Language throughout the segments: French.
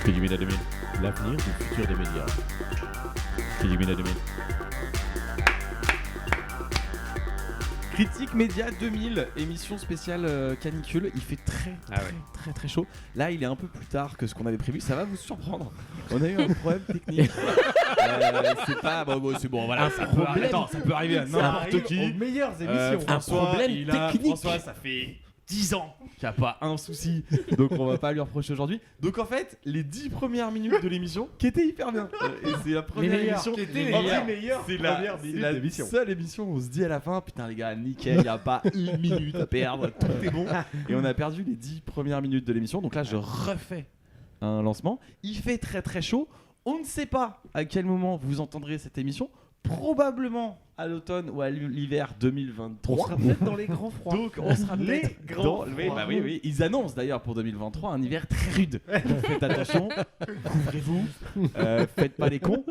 Média 2000, l'avenir du futur des médias. Média 2000. Critique Média 2000, émission spéciale canicule. Il fait très chaud. Là, il est un peu plus tard que ce qu'on avait prévu. Ça va vous surprendre. On a eu un problème technique. C'est pas. C'est bon, voilà. Ça peut arriver à n'importe qui. Aux meilleures émissions. François, ça fait 10 ans qu'il n'y a pas un souci. Donc, on va pas lui reprocher aujourd'hui. Donc, en fait, les 10 premières minutes de l'émission qui étaient hyper bien. Et c'est la première émission qui était les meilleures c'est premières minutes la d'émission. seule émission où on se dit à la fin, putain les gars, nickel, il n'y a pas une minute à perdre, tout est bon. Et on a perdu les 10 premières minutes de l'émission. Donc là, je refais un lancement. Il fait très chaud. On ne sait pas à quel moment vous entendrez cette émission. Probablement à l'automne ou à l'hiver 2023. On sera peut-être dans les grands froids. Donc on sera peut-être grands dans... froids. Oui. Ils annoncent d'ailleurs pour 2023 un hiver très rude. Donc faites attention, couvrez-vous, faites pas les cons.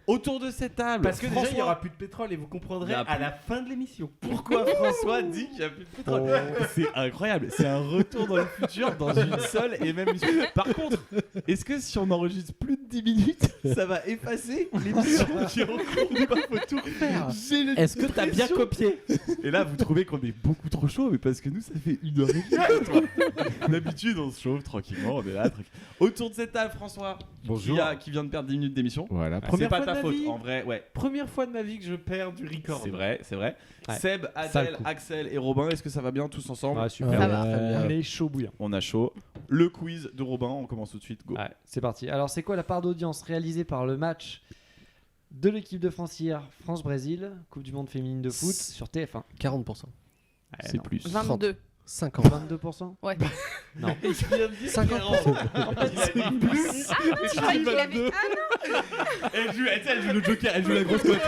Autour de cette table, Parce que déjà, il n'y aura plus de pétrole et vous comprendrez à la fin de l'émission. Pourquoi François dit qu'il n'y a plus de pétrole. C'est incroyable, c'est un retour dans le futur dans une seule et même émission. Par contre, est-ce que si on enregistre plus de 10 minutes, ça va effacer l'émission qui est en cours ou pas? Faut tout refaire. Est-ce que t'as bien copié? Et là, vous trouvez qu'on est beaucoup trop chaud, mais parce que nous, ça fait 1h30. D'habitude, on se chauffe tranquillement, on est là. Autour de cette table, François, Bonjour. qui vient de perdre 10 minutes d'émission. Voilà, C'est pas ta de ma faute, vie. en vrai, ouais. Première fois de ma vie que je perds du record. C'est vrai. Ouais. Seb, Adèle, Axel et Robin, est-ce que ça va bien tous ensemble? Ah, super. Ça va. On est chaud bouillant. On a chaud. Le quiz de Robin, on commence tout de suite. Go. Ouais, c'est parti. Alors, c'est quoi la part d'audience réalisée par le match de l'équipe de France hier, France-Brésil, Coupe du Monde féminine de foot sur TF1? 40%. C'est plus. 22. 50. 22%? Ouais. Non. 50%. 50%. Je croyais qu'il avait. Elle joue le Joker, elle joue la grosse cote.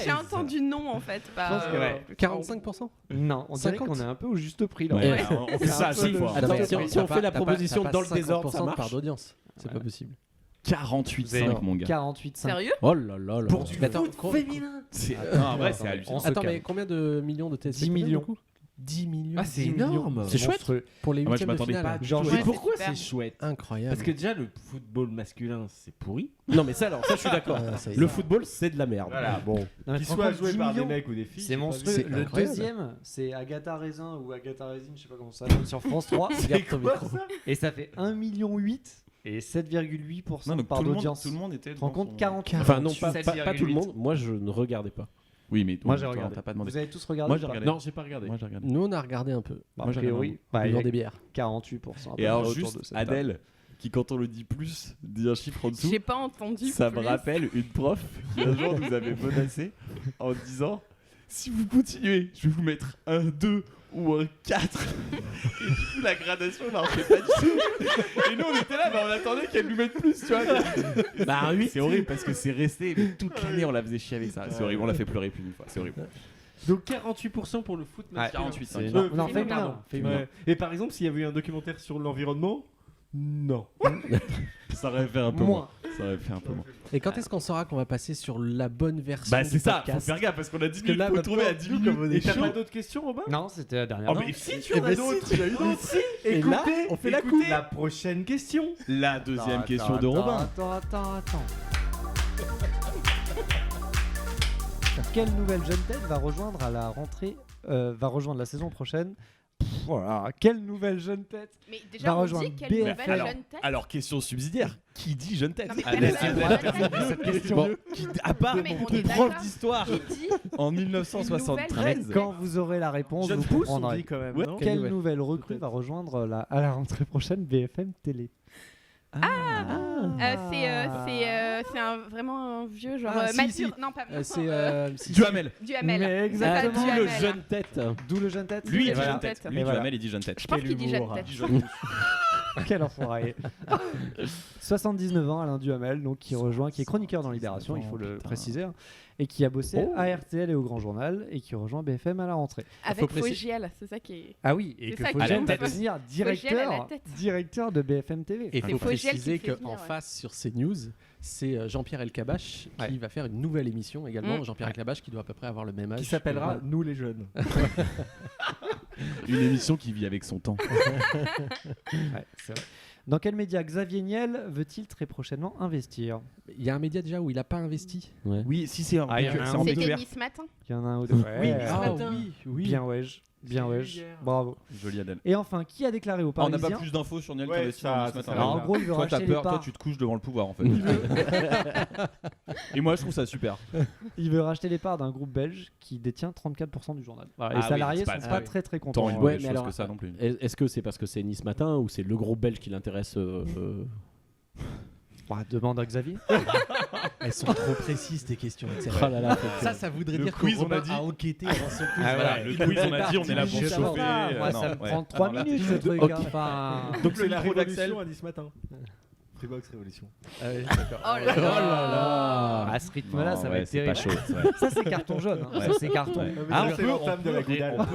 J'ai entendu non en fait. Pas, 45%. Non, on dirait 50. qu'on est un peu au juste prix là. Ouais, on fait ça à chaque fois. Attends, si on fait la proposition dans le désordre, ça 50% de marche. part d'audience. C'est pas possible. 48,5 mon gars. 48,5. Sérieux? Oh là là là. Pour du Mais attends, foot féminin. Non, en vrai, c'est hallucinant. Attends, mais combien de millions de téléspectateurs 10 millions. du coup 10 millions. Ah, c'est 10 millions. énorme. C'est chouette Monstrueux. pour les Moi, je huitièmes de m'attendais finale. pas. Genre, Genre, Mais mais pourquoi c'est c'est chouette? incroyable. Parce que déjà, le football masculin, c'est pourri. Non, mais ça, alors, ça, je suis d'accord. Le football, c'est de la merde. Voilà, bon. Non, mais Qu'il tu te soit rends compte, joué 10 par des millions, mecs ou des filles. c'est monstrueux. C'est Le incroyable. deuxième, c'est Agatha Raisin ou Agatha Raisin, je sais pas comment ça s'appelle, sur France 3. Regarde ton micro. Et ça fait 1,8 million et 7,8% Non, de donc part tout d'audience. le monde était. Tu te rends devant compte son- 40. Enfin, non, pas 7,8. tout le monde. Moi, je ne regardais pas. Oui, mais Moi toi, j'ai regardé. T'as pas demandé. Vous avez tous regardé? Moi, j'ai ou pas regardé. Non, j'ai pas regardé. Moi, j'ai regardé. Nous, on a regardé un peu. Bah, Moi, a j'ai priori, En il y buvant a des bières. 48%. à peu Et alors, près autour juste de cette table. Adèle, qui quand on le dit plus, dit un chiffre en dessous. J'ai pas entendu. Ça me plus. rappelle une prof qui un jour nous avait menacé en disant si vous continuez, je vais vous mettre un 2 ou un 4. Et du coup, la gradation marchait pas du tout. Et nous, on était là, on attendait qu'elle nous mette plus, tu vois. Bah, un 8. C'est horrible parce que c'est resté, mais toute l'année, on la faisait chier avec ça. C'est horrible, on l'a fait pleurer plus d'une fois, c'est horrible. Donc 48% pour le foot masculin. 48, C'est 5. énorme. Non, féminin. féminin. Féminin. Ouais. Et par exemple, s'il y avait eu un documentaire sur l'environnement, non. Ça aurait fait un peu moins. Ça aurait fait un peu moins. Et quand est-ce qu'on saura qu'on va passer sur la bonne version Bah, du c'est ça, faut podcast faire gaffe parce qu'on a 10 que minutes là, pour le trouver à 10 minutes. Et t'as pas d'autres questions, Robin? Non, c'était la dernière. Oh, Non. mais si tu Eh en as ben, d'autres, si, tu as eu d'autres. Et Écoutez, là, on fait la écoutez coupe. la prochaine question. La deuxième question de Robin. Attends. Quelle nouvelle jeune tête va rejoindre à la rentrée, va rejoindre la saison prochaine? Voilà, quelle nouvelle jeune tête? Mais Va déjà, on rejoindre dit quelle BFM. nouvelle jeune tête. Alors, question subsidiaire. Qui dit jeune tête Non, mais Adèle, personne Adèle, n'a personne la dit cette tête. question. Bon. À part Non, mais on ton est prof d'accord. d'histoire Qui dit en Une 1973. nouvelle Quand vous aurez la réponse, Jeune vous pousse, on comprendrez. dit quand même. Ouais. non Quelle nouvelle nouvelle recrue Peut-être. va rejoindre à la rentrée prochaine BFM Télé? C'est vraiment un vieux genre Ah, si, Mathieu. si. Non, pas Si, Duhamel. Duhamel. Mais C'est exactement. ça, D'où Duhamel. le jeune tête. D'où le jeune tête. Lui, il Et dit voilà. jeune tête. Lui, Et voilà. Duhamel, il dit jeune tête. Je pense qu'il dit jeune humour. tête. Quel enfoiré. 79 ans, Alain Duhamel, donc qui est chroniqueur dans Libération, il faut le préciser, hein, et qui a bossé à RTL et au Grand Journal, et qui rejoint BFM à la rentrée. Avec Fogiel, c'est ça qui est. Ah oui, et C'est que ça qui Fogiel est va pas- devenir Fogiel à la tête. directeur de BFM TV. C'est Fogiel Il faut qui préciser fait venir, qu'en ouais. face sur CNews, c'est Jean-Pierre Elkabbach qui va faire une nouvelle émission également. Jean-Pierre Elkabbach qui doit à peu près avoir le même âge. Qui s'appellera Nous les jeunes. Une émission qui vit avec son temps. Ouais, c'est vrai. Dans quel média Xavier Niel veut-il très prochainement investir? Il y a un média déjà où il n'a pas investi. Ouais. Oui, si c'est Ah, il y en a un c'est en ou deux. découvert. C'était Nice Matin. Il y en a un ou deux. Oui, Ouais. ce matin. oui. Bien wesh. Bien wesh. hier. Bravo. Joli Adèle. Et enfin, qui a déclaré aux On n'a Parisiens pas plus d'infos sur Niel Ouais, qu'investi ça- dans ça ce matin. s'arrête Alors, en là. gros, il veut Toi, t'as racheter les peur, toi, parts. tu te couches devant le pouvoir en fait. Et moi, je trouve ça super. Il veut racheter les parts d'un groupe belge qui détient 34% du journal. Voilà, Ah les oui, salariés c'est sont pas- pas ah oui. très très Tant contents. une Ouais, mauvaise mais chose alors, que ça non plus. Est-ce que c'est parce que c'est Nice Matin ou c'est le gros belge qui l'intéresse Bah, demande à Xavier. Elles sont trop précises tes questions. Oh là là, faut que- Ça voudrait Le dire quiz, qu'on on a dit. a enquêté avant ce quiz. Voilà, le quiz, on a dit, on est là pour Je sais chauffer. pas, moi, non, ça me ouais. prend 3 Alors là, minutes ce truc. Ok. hein. Enfin, Donc C'est le la micro d'Axel. révolution à 10 matin. Freebox Révolution. Oh là Oh là là. là. à ce rythme-là, Non, ça va ouais, être c'est pas terrible. chaud. c'est vrai. Ça, c'est carton jaune. hein. Ouais. Ça, c'est carton. Ouais. Ah, on c'est peut- l'entame de la Goudal. Ouais,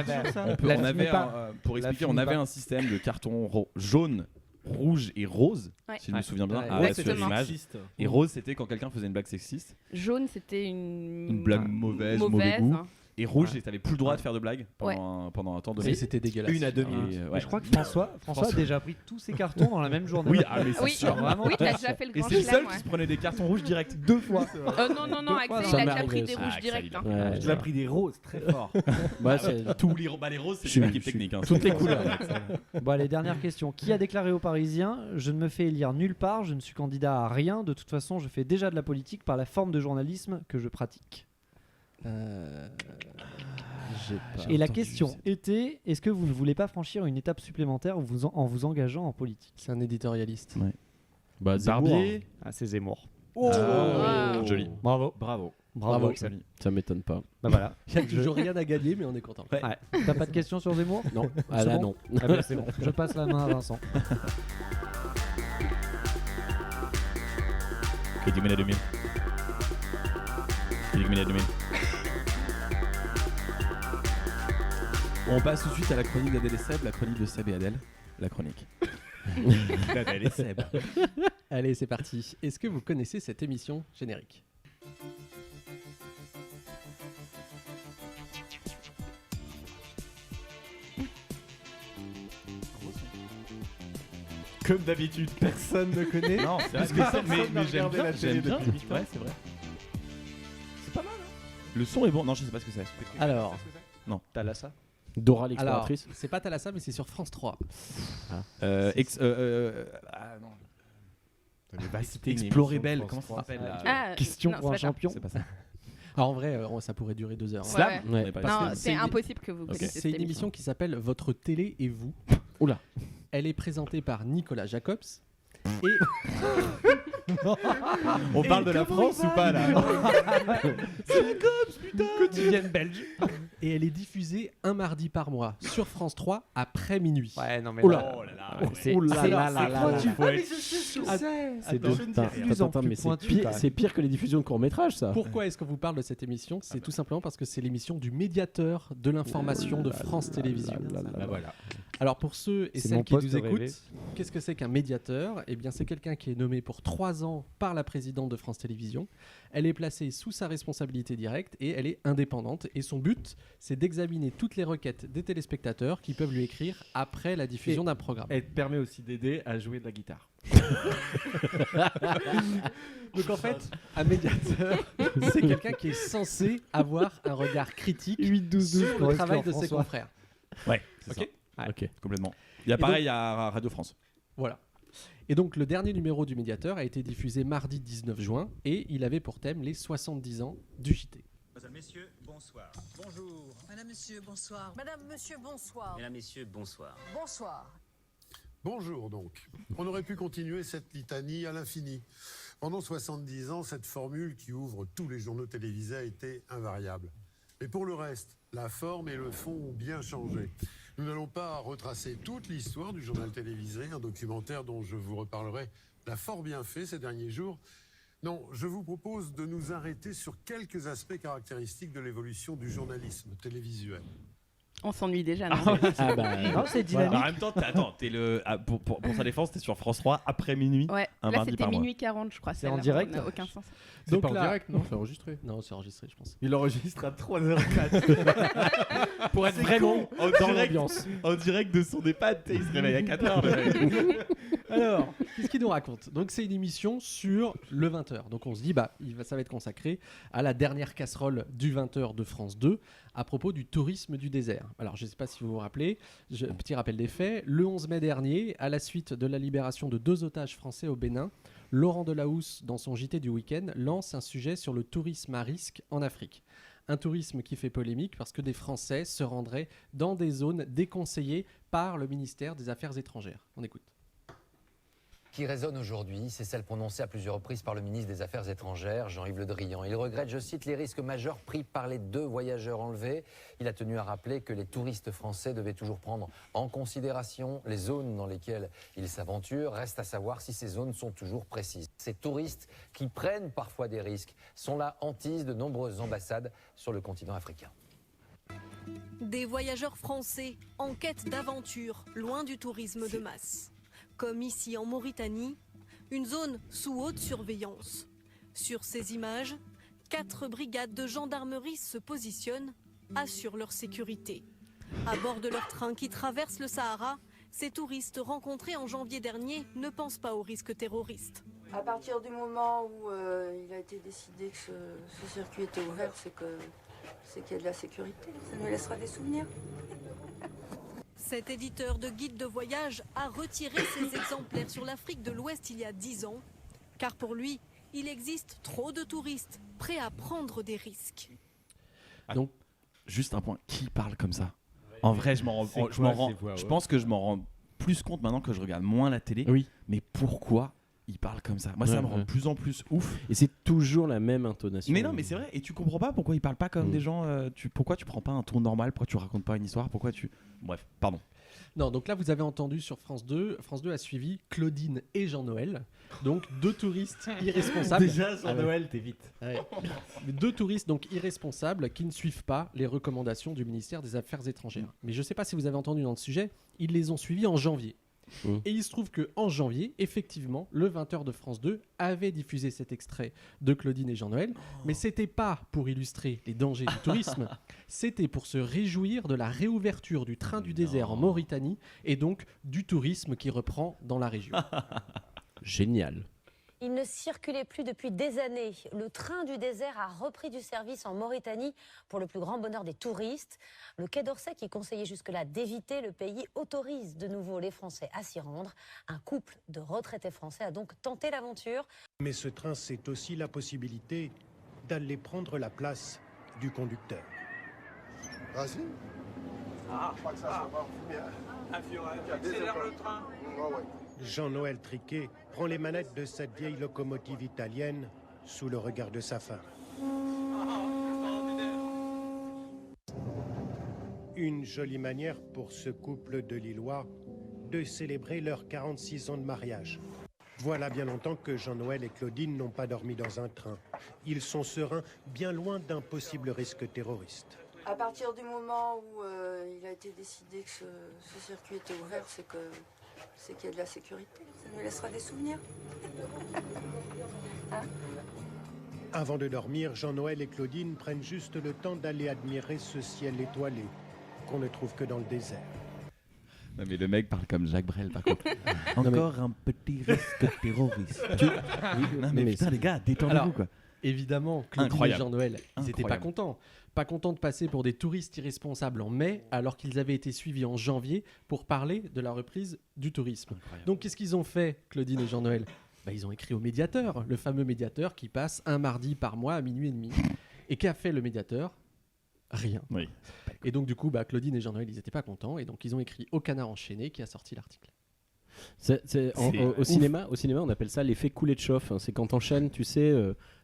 bah, la On avait finis pas. pour La expliquer, finis on avait pas. un système de carton jaune, rouge et rose, Ouais. si je me souviens bien, Ouais. à la sur Exactement. l'image. Et rose, c'était quand quelqu'un faisait une blague sexiste, Jaune, c'était une une blague mauvaise, mauvais goût. hein. Et rouge, t'avais plus le droit de faire de blagues pendant un temps donné. Oui, c'était dégueulasse. Une à demi. Et, Mais ouais. je crois que François a déjà pris tous ses cartons dans la même journée. Oui, ah, mais c'est Oui, sûr. Vraiment. oui, t'as déjà fait le Et grand c'est le seul chelem. qui se prenait des cartons rouges direct 2 fois. Non, non, non, Axel, Ça il a m'est déjà pris arrivé des aussi. rouges Ah, directs. Axel, hein. Ouais, Tu l'as pris des roses très fort. bah, c'est Tous les, les roses, c'est Je suis- une équipe je suis- technique. hein. toutes les couleurs. Bon, allez, dernière question. Qui a déclaré aux Parisiens: je ne me fais élire nulle part, je ne suis candidat à rien, de toute façon, je fais déjà de la politique par la forme de journalisme que je pratique. J'ai pas Et la entendu, question c'est- était: est-ce que vous ne voulez pas franchir une étape supplémentaire en vous engageant en politique? C'est un éditorialiste. Bah, Zemmour, Barbier. Ah, c'est Zemmour. Ah. Joli. Bravo. Bravo. Bravo, Axel. ça m'étonne pas. Bah voilà. Il n'y a toujours rien à gagner, mais on est content. Ouais. T'as pas de questions sur Zemmour? Non, ah là bon non. Ah bah, c'est bon. Je passe la main à Vincent. Ok, 10 000 à 2000. 10 000 à 2000. On passe tout de suite à la chronique d'Adèle et Seb, la chronique de Seb et Adèle. La chronique. d'Adèle et Seb. Allez, c'est parti. Est-ce que vous connaissez cette émission générique? Comme d'habitude, personne ne connaît. Non, c'est Parce que personne n'a regardé la télé bien. depuis 8 ans. Ouais, c'est vrai. C'est pas mal, hein. Le son est bon. Non, je sais pas ce que c'est. Alors, Thalassa. Dora alors l'exploratrice. c'est pas Thalassa, mais c'est sur France 3. Ah non. Bah, c'était une Explorer émission Belle. de Comment France ça s'appelle là Ah, Question non, pour un c'est pas ça. champion. C'est pas ça. Alors en vrai, ça pourrait durer 2 heures. hein. Slam Ouais. On est pas Non, sûr. c'est une- impossible que vous Ok. connaissiez C'est cette une émission qui s'appelle Votre télé et vous. Oula. Elle est présentée par Nicolas Jacobs. Et On parle de la France ou pas là Quotidienne belge. Et elle est diffusée un mardi par mois sur France 3 après minuit. Ouais, non mais. Oula. Oh là là. C'est Ouh là c'est- là c'est là là pointu. là. Faut être- C'est Attends, je ne dis rien. plus en plus mais c'est pointu, pire, quand même. c'est pire que les diffusions de courts-métrages, ça. Pourquoi est-ce qu'on vous parle de cette émission? C'est tout simplement parce que c'est l'émission du médiateur de l'information de France Télévisions. Bah voilà. Alors pour ceux et C'est celles mon qui poste nous de écoutent, rêver. qu'est-ce que c'est qu'un médiateur? Eh bien c'est quelqu'un qui est nommé pour 3 ans par la présidente de France Télévisions. Elle est placée sous sa responsabilité directe et elle est indépendante. Et son but, c'est d'examiner toutes les requêtes des téléspectateurs qui peuvent lui écrire après la diffusion d'un programme. Elle te permet aussi d'aider à jouer de la guitare. Donc en fait, un médiateur, c'est quelqu'un qui est censé avoir un regard critique 8-12-12 sur pour le travail de Exclure ses François. confrères. Ouais, c'est Ok. ça. Ok. Complètement. Il y a donc- pareil à Radio France. Voilà. Et donc le dernier numéro du médiateur a été diffusé mardi 19 juin et il avait pour thème les 70 ans du JT. Mesdames, Messieurs, bonsoir. Bonjour. Madame, Monsieur, bonsoir. Madame, Monsieur, bonsoir. Mesdames, Messieurs, bonsoir. Bonsoir. Bonjour donc. On aurait pu continuer cette litanie à l'infini. Pendant 70 ans, cette formule qui ouvre tous les journaux télévisés a été invariable. Mais pour le reste, la forme et le fond ont bien changé. Nous n'allons pas retracer toute l'histoire du journal télévisé, un documentaire dont je vous reparlerai l'a fort bien fait ces derniers jours. Non, je vous propose de nous arrêter sur quelques aspects caractéristiques de l'évolution du journalisme télévisuel. On s'ennuie déjà, non? Ah bah, Non, c'est Voilà. dynamique. En même temps, pour sa défense, t'es sur France 3 après minuit. Ouais, Un là mardi c'était par mois. minuit 40, je crois. C'est en celle-là. direct? Ça n'a aucun sens. C'est Donc pas en là- direct, non, c'est enregistré. Non, c'est enregistré, je pense. Il enregistre à 3h04. Pour être vraiment en dans direct, l'ambiance. en direct de son EHPAD, il se réveille à 4h. Alors, qu'est-ce qu'il nous raconte? Donc, c'est une émission sur le 20h. Donc, on se dit, ça va être consacré à la dernière casserole du 20h de France 2 à propos du tourisme du désert. Alors, je ne sais pas si vous vous rappelez, petit rappel des faits. Le 11 mai dernier, à la suite de la libération de 2 otages français au Bénin, Laurent Delahousse, dans son JT du week-end, lance un sujet sur le tourisme à risque en Afrique. Un tourisme qui fait polémique parce que des Français se rendraient dans des zones déconseillées par le ministère des Affaires étrangères. On écoute. Qui résonne aujourd'hui, c'est celle prononcée à plusieurs reprises par le ministre des Affaires étrangères, Jean-Yves Le Drian. Il regrette, je cite, les risques majeurs pris par les 2 voyageurs enlevés. Il a tenu à rappeler que les touristes français devaient toujours prendre en considération les zones dans lesquelles ils s'aventurent. Reste à savoir si ces zones sont toujours précises. Ces touristes qui prennent parfois des risques sont la hantise de nombreuses ambassades sur le continent africain. Des voyageurs français en quête d'aventure, loin du tourisme de masse. Comme ici en Mauritanie, une zone sous haute surveillance. Sur ces images, 4 brigades de gendarmerie se positionnent, assurent leur sécurité. À bord de leur train qui traverse le Sahara, ces touristes rencontrés en janvier dernier ne pensent pas au risque terroriste. À partir du moment où il a été décidé que ce circuit était ouvert, c'est qu'il y a de la sécurité. Ça nous laissera des souvenirs. Cet éditeur de guide de voyage a retiré ses exemplaires sur l'Afrique de l'Ouest il y a 10 ans, car pour lui, il existe trop de touristes prêts à prendre des risques. Donc, juste un point, qui parle comme ça? En vrai, je je pense que je m'en rends plus compte maintenant que je regarde moins la télé. Oui. Mais pourquoi il parle comme ça? Moi, ça Ouais, me rend de ouais. plus en plus ouf. Et c'est toujours la même intonation. Mais non, mais c'est vrai. Et tu comprends pas pourquoi il parle pas comme des gens. Pourquoi tu prends pas un ton normal? Pourquoi tu racontes pas une histoire? Pourquoi tu. Bref, pardon. Non, donc là, vous avez entendu sur France 2. France 2 a suivi Claudine et Jean-Noël. Donc, 2 touristes irresponsables. Déjà, Jean-Noël, t'es vite. Ouais. 2 touristes donc irresponsables qui ne suivent pas les recommandations du ministère des Affaires étrangères. Mais je ne sais pas si vous avez entendu dans le sujet, ils les ont suivis en janvier. Et il se trouve qu'en janvier, effectivement, le 20h de France 2 avait diffusé cet extrait de Claudine et Jean-Noël, mais c'était pas pour illustrer les dangers du tourisme, c'était pour se réjouir de la réouverture du train du désert en Mauritanie et donc du tourisme qui reprend dans la région. Génial. Il ne circulait plus depuis des années. Le train du désert a repris du service en Mauritanie pour le plus grand bonheur des touristes. Le Quai d'Orsay, qui conseillait jusque-là d'éviter le pays, autorise de nouveau les Français à s'y rendre. Un couple de retraités français a donc tenté l'aventure. Mais ce train, c'est aussi la possibilité d'aller prendre la place du conducteur. Vas-y. Ah, je crois que ça va bien. Un Führer, accélère le train. Jean-Noël Triquet prend les manettes de cette vieille locomotive italienne sous le regard de sa femme. Une jolie manière pour ce couple de Lillois de célébrer leurs 46 ans de mariage. Voilà bien longtemps que Jean-Noël et Claudine n'ont pas dormi dans un train. Ils sont sereins, bien loin d'un possible risque terroriste. À partir du moment où il a été décidé que ce circuit était ouvert, c'est qu'il y a de la sécurité. Ça nous laissera des souvenirs. Hein? Avant de dormir, Jean-Noël et Claudine prennent juste le temps d'aller admirer ce ciel étoilé qu'on ne trouve que dans le désert. Non, mais le mec parle comme Jacques Brel, par contre. Encore un petit risque terroriste. Non, mais putain, les gars, détendez-vous, quoi. Évidemment, Claudine Incroyable. et Jean-Noël, ils n'étaient pas Incroyable. contents. Pas contents de passer pour des touristes irresponsables en mai, alors qu'ils avaient été suivis en janvier pour parler de la reprise du tourisme. Donc, qu'est-ce qu'ils ont fait, Claudine et Jean-Noël? Ils ont écrit au médiateur, le fameux médiateur qui passe un mardi par mois à minuit et demi. Et qu'a fait le médiateur? Rien. Oui. Et donc, du coup, Claudine et Jean-Noël, ils n'étaient pas contents. Et donc, ils ont écrit au Canard enchaîné qui a sorti l'article. Au cinéma, on appelle ça l'effet coulée de chauffe. C'est quand t'enchaînes, tu sais,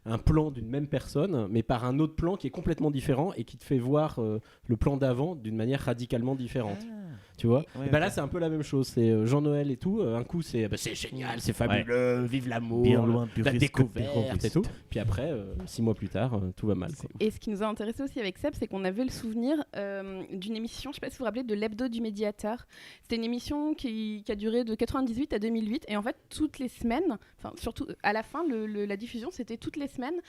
un plan d'une même personne, mais par un autre plan qui est complètement différent et qui te fait voir le plan d'avant d'une manière radicalement différente. Tu vois. Ouais, Et bah là ok. c'est un peu la même chose. C'est Jean-Noël et tout. Un coup c'est génial, c'est fabuleux, vive l'amour, Bien loin du la risque découverte terroriste. et tout. Puis après 6 mois plus tard tout va mal. Quoi. Et ce qui nous a intéressé aussi avec Seb, c'est qu'on avait le souvenir d'une émission, je ne sais pas si vous vous rappelez, de l'Hebdo du Médiateur. C'était une émission qui a duré de 98 à 2008. Et en fait, toutes les semaines, enfin surtout à la fin, la diffusion, c'était toutes les semaines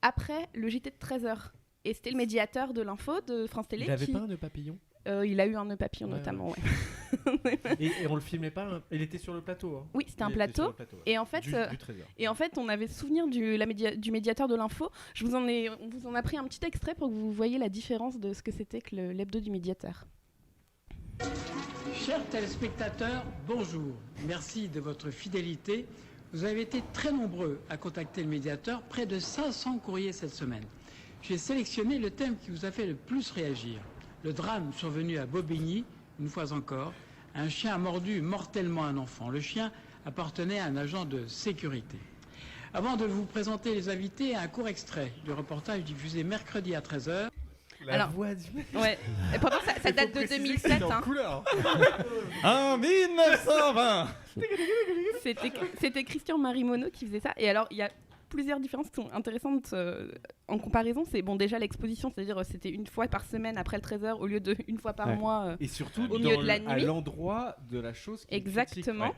après le JT de 13h. Et c'était le médiateur de l'info de France Télé. Il avait pas un nœud papillon Il a eu un nœud papillon notamment, ouais. et on le filmait pas, il était sur le plateau. Hein. Oui, c'était un Il était sur plateau. le plateau, ouais. Et en fait, Du Trésor. et en fait, on avait souvenir du médiateur de l'info. On vous en a pris un petit extrait pour que vous voyez la différence de ce que c'était que l'hebdo du médiateur. Chers téléspectateurs, bonjour. Merci de votre fidélité. Vous avez été très nombreux à contacter le médiateur, près de 500 courriers cette semaine. J'ai sélectionné le thème qui vous a fait le plus réagir. Le drame survenu à Bobigny, une fois encore. Un chien a mordu mortellement un enfant. Le chien appartenait à un agent de sécurité. Avant de vous présenter les invités, un court extrait du reportage diffusé mercredi à 13h. Alors, voix du mec. Ouais. Et pourtant, ça date de 2007. En Hein. couleur. En 1920. C'était Christian Marimono qui faisait ça. Et alors, il y a plusieurs différences qui sont intéressantes en comparaison. C'est bon, déjà l'exposition, c'est-à-dire c'était une fois par semaine après le 13h au lieu de une fois par mois Et surtout au milieu de la nuit. à l'endroit de la chose qui Exactement.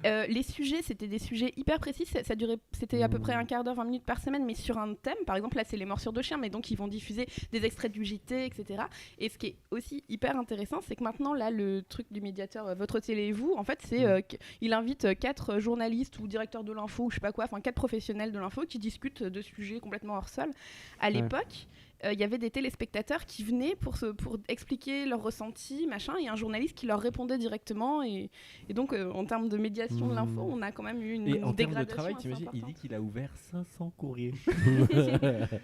Les sujets, c'était des sujets hyper précis. Ça durait, c'était à peu près un quart d'heure, 20 minutes par semaine, mais sur un thème. Par exemple, là, c'est les morsures de chiens, mais donc ils vont diffuser des extraits du JT, etc. Et ce qui est aussi hyper intéressant, c'est que maintenant, là, le truc du médiateur Votre Télé et vous, en fait, c'est qu'il invite 4 journalistes ou directeurs de l'info, ou je sais pas quoi, enfin 4 professionnels de l'info qui discutent de sujets complètement hors sol. À l'époque, il y avait des téléspectateurs qui venaient pour expliquer leurs ressentis, machin, et un journaliste qui leur répondait directement. Et donc, en termes de médiation de l'info, on a quand même eu une Et en termes de dégradation travail, assez t'imagines, il dit importante. qu'il a ouvert 500 courriers.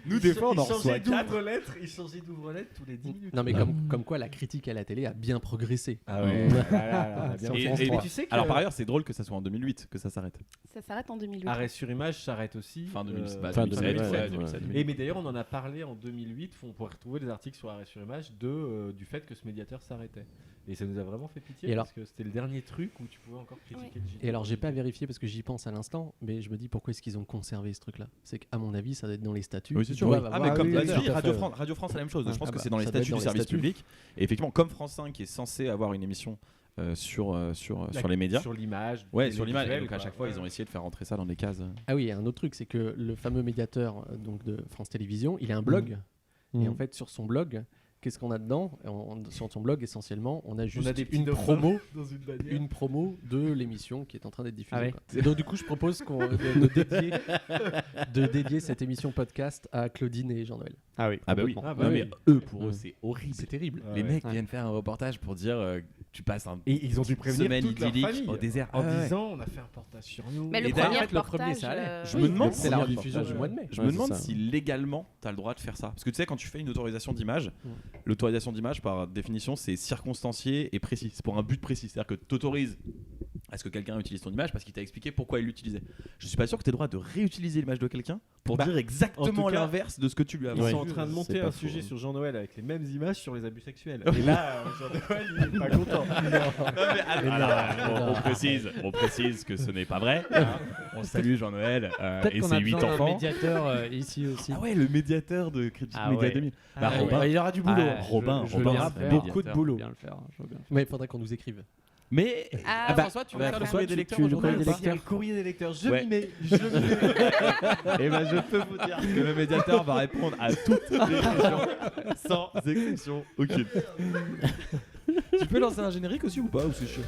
Nous, des fois, on en reçoit 4. Il changeait d'ouvre-lettres tous les 10 minutes. Non mais comme quoi la critique à la télé a bien progressé. Ah ouais. Mais tu sais que... Alors par ailleurs, c'est drôle que ça soit en 2008 que ça s'arrête. Ça s'arrête en 2008. Arrêt sur image s'arrête aussi. Fin 2007, bah, fin 2007, 2007, Et mais d'ailleurs, on en a parlé en 2008. On pourrait retrouver des articles sur Arrêt sur image du fait que ce médiateur s'arrêtait. Et ça nous a vraiment fait pitié Et parce que c'était le dernier truc où tu pouvais encore critiquer le JT. Et alors j'ai pas vérifié parce que j'y pense à l'instant, mais je me dis pourquoi est-ce qu'ils ont conservé ce truc-là. C'est qu'à mon avis ça doit être dans les statuts. Oui, c'est Ils sûr. doivent Ah, avoir mais comme un tu as médiateur. dit, Radio France, c'est la même chose. Je pense que c'est dans les ça doit être statuts dans du les service statuts. public. Et effectivement, comme France 5 qui est censé avoir une émission sur les médias. Sur l'image. Ouais, sur l'image. télévisuelle, Donc à quoi. chaque fois, ils ont essayé de faire rentrer ça dans des cases. Ah oui, et un autre truc, c'est que le fameux médiateur donc de France Télévisions, il a un blog. Et en fait sur son blog, qu'est-ce qu'on a dedans? Sur son blog, essentiellement, on a juste des petits une dauphins promo, dans une bannière. une promo de l'émission qui est en train d'être diffusée. Ah ouais. quoi. Et donc du coup, je propose de dédier cette émission podcast à Claudine et Jean-Noël. Ah oui. Ah bah oui. Ah Non, bah mais oui. eux, pour eux, c'est horrible. C'est terrible. Les Ouais. mecs viennent faire un reportage pour dire tu passes un Et ils ont dû prévenir semaine toute leur idyllique famille au désert en Ah ouais. disant on a fait un reportage sur nous. Mais le Et premier d'ailleurs, le premier, reportage, ça allait. Je me demande c'est la si- rediffusion du mois de mai. Je Ouais, me c'est demande ça. si légalement tu as le droit de faire ça. Parce que tu sais, quand tu fais une autorisation d'image, l'autorisation d'image par définition c'est circonstancié et précis. C'est pour un but précis. C'est-à-dire que tu autorises à ce que quelqu'un utilise ton image parce qu'il t'a expliqué pourquoi il l'utilisait. Je suis pas sûr que tu aies le droit de réutiliser l'image de quelqu'un pour dire en exactement tout cas, l'inverse de ce que tu lui as Ils vendu. sont en train de monter c'est pas un faux, sujet hein. sur Jean-Noël avec les mêmes images sur les abus sexuels. Et là, Jean-Noël, il est pas content. Alors, on précise que ce n'est pas vrai. Hein. On salue Jean-Noël Peut-être et qu'on ses a 8 besoin d'un enfants. médiateur ici aussi. Ah ouais, le médiateur de Critique Ah Média ouais. 2000. Ah Bah, ouais. Robin, Il y aura du boulot. Ah, Robin, je Robin, veux bien c'est faire. beaucoup de médiateur. boulot. Je veux bien le faire, je veux bien le faire. Mais il faudrait qu'on nous écrive. Mais Ah, François, tu veux faire le François, courrier des lecteurs tu veux le aujourd'hui courrier ou des pas lecteurs Courrier des lecteurs, je Ouais. m'y mets. Je m'y mets. Et ben je peux vous dire que le médiateur va répondre à toutes les questions sans exception aucune. Tu peux lancer un générique aussi ou pas ou c'est chiant?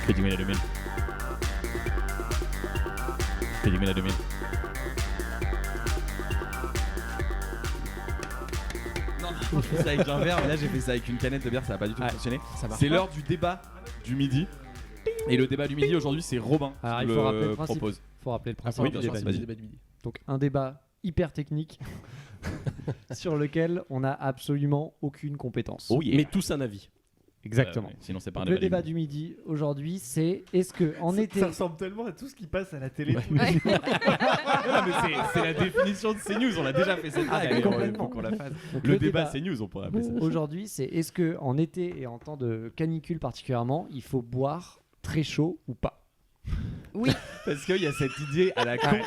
Critique Média 2000. Critique Média 2000. Je fais ça avec un verre, mais là j'ai fait ça avec une canette de bière, ça n'a pas du tout fonctionné. C'est l'heure du débat du midi. Et le débat du midi aujourd'hui, c'est Robin Alors, qui il faut rappeler le principe. propose. Faut rappeler le principe oui, du bien sûr, débat. vas-y. Débat du midi. Donc un débat hyper technique sur lequel on n'a absolument aucune compétence. Oh yeah. Mais tous un avis. Exactement. Ouais, sinon, c'est pas un Donc, le débat débat du midi aujourd'hui, c'est est-ce que en été. Ça ressemble tellement à tout ce qui passe à la télé. Non, mais c'est la définition de CNews. On l'a déjà fait cette blague. mais complètement. faut qu'on la fasse. Donc, Le débat CNews, on pourrait appeler ça. Aujourd'hui, c'est est-ce que en été et en temps de canicule particulièrement, il faut boire très chaud ou pas? Oui. Parce qu'il y a cette idée à la con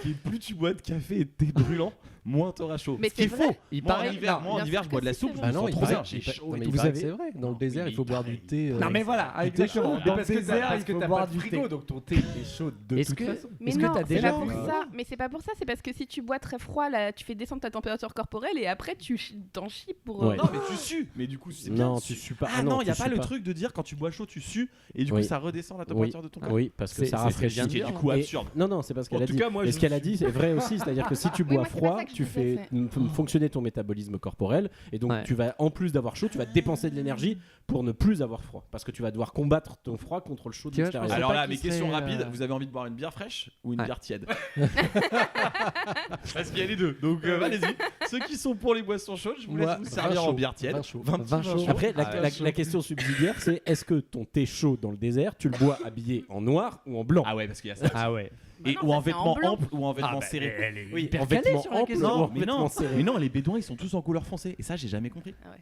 qui est plus tu bois de café et de thé brûlant, moins t'auras chaud. Mais Ce qui est c'est vrai. faux. Il Moi, paraît- en hiver, non, moi, en bien hiver, sûr je bois de la que soupe. c'est Je vrai. me non, sens il trop paraît, bien. il paraît- non, mais Vous il paraît avez- que c'est vrai. Dans le désert, il faut boire du thé. Non mais voilà, Mais exactement. parce Dans le que désert, parce il que faut t'as boire pas de du frigo, thé. donc ton thé est chaud de Est-ce toute que- façon. Mais Est-ce que non, t'as c'est déjà pas vu pour ça. Mais c'est pas pour ça. C'est parce que si tu bois très froid, là, tu fais descendre ta température corporelle et après tu t'en chies pour. Ouais. Non, mais tu sues. Mais du coup, c'est bien. Non, tu sues pas. Ah non, il y a tu pas sues le truc de dire quand tu bois chaud, tu sues et du coup, Oui. ça redescend la température de ton corps. Oui, parce que C'est- ça c'est rafraîchit. bien Ce qui est dire, du coup Et- absurde. Non, non, c'est pas ce qu'elle En a tout dit. cas, moi, Et je ce qu'elle a suis- dit, c'est vrai aussi. C'est-à-dire que si tu bois moi, c'est pas froid, ça que je tu fais disais, fonctionner ton métabolisme corporel. Et donc, Ouais. tu vas, en plus d'avoir chaud, tu vas dépenser de l'énergie pour ne plus avoir froid. Parce que tu vas devoir combattre ton froid contre le chaud de Tu vois, je l'extérieur. pensais Alors pas là, qu'il mes questions serait, rapides, vous avez envie de boire une bière fraîche ou une Ouais. bière tiède? Parce qu'il y a les deux. Donc allez-y. Ceux qui sont pour les boissons chaudes, je vous laisse Moi, vous vin servir en chaud, bière tiède. vin chaud. Vin chaud. Après, Ah, la question subsidiaire, c'est est-ce que ton thé chaud dans le désert, tu le bois habillé en noir ou en blanc? Ah ouais, parce qu'il y a ça. Ah ouais. Et, non, ou ça, en c'est en vêtements blanc. amples ou en vêtements serrés. Oui, hyper en calé vêtements sur la amples question. ou en Non, mais vêtements non, serrés. mais non, les bédouins ils sont tous en couleur foncée et ça j'ai jamais compris. Ah ouais.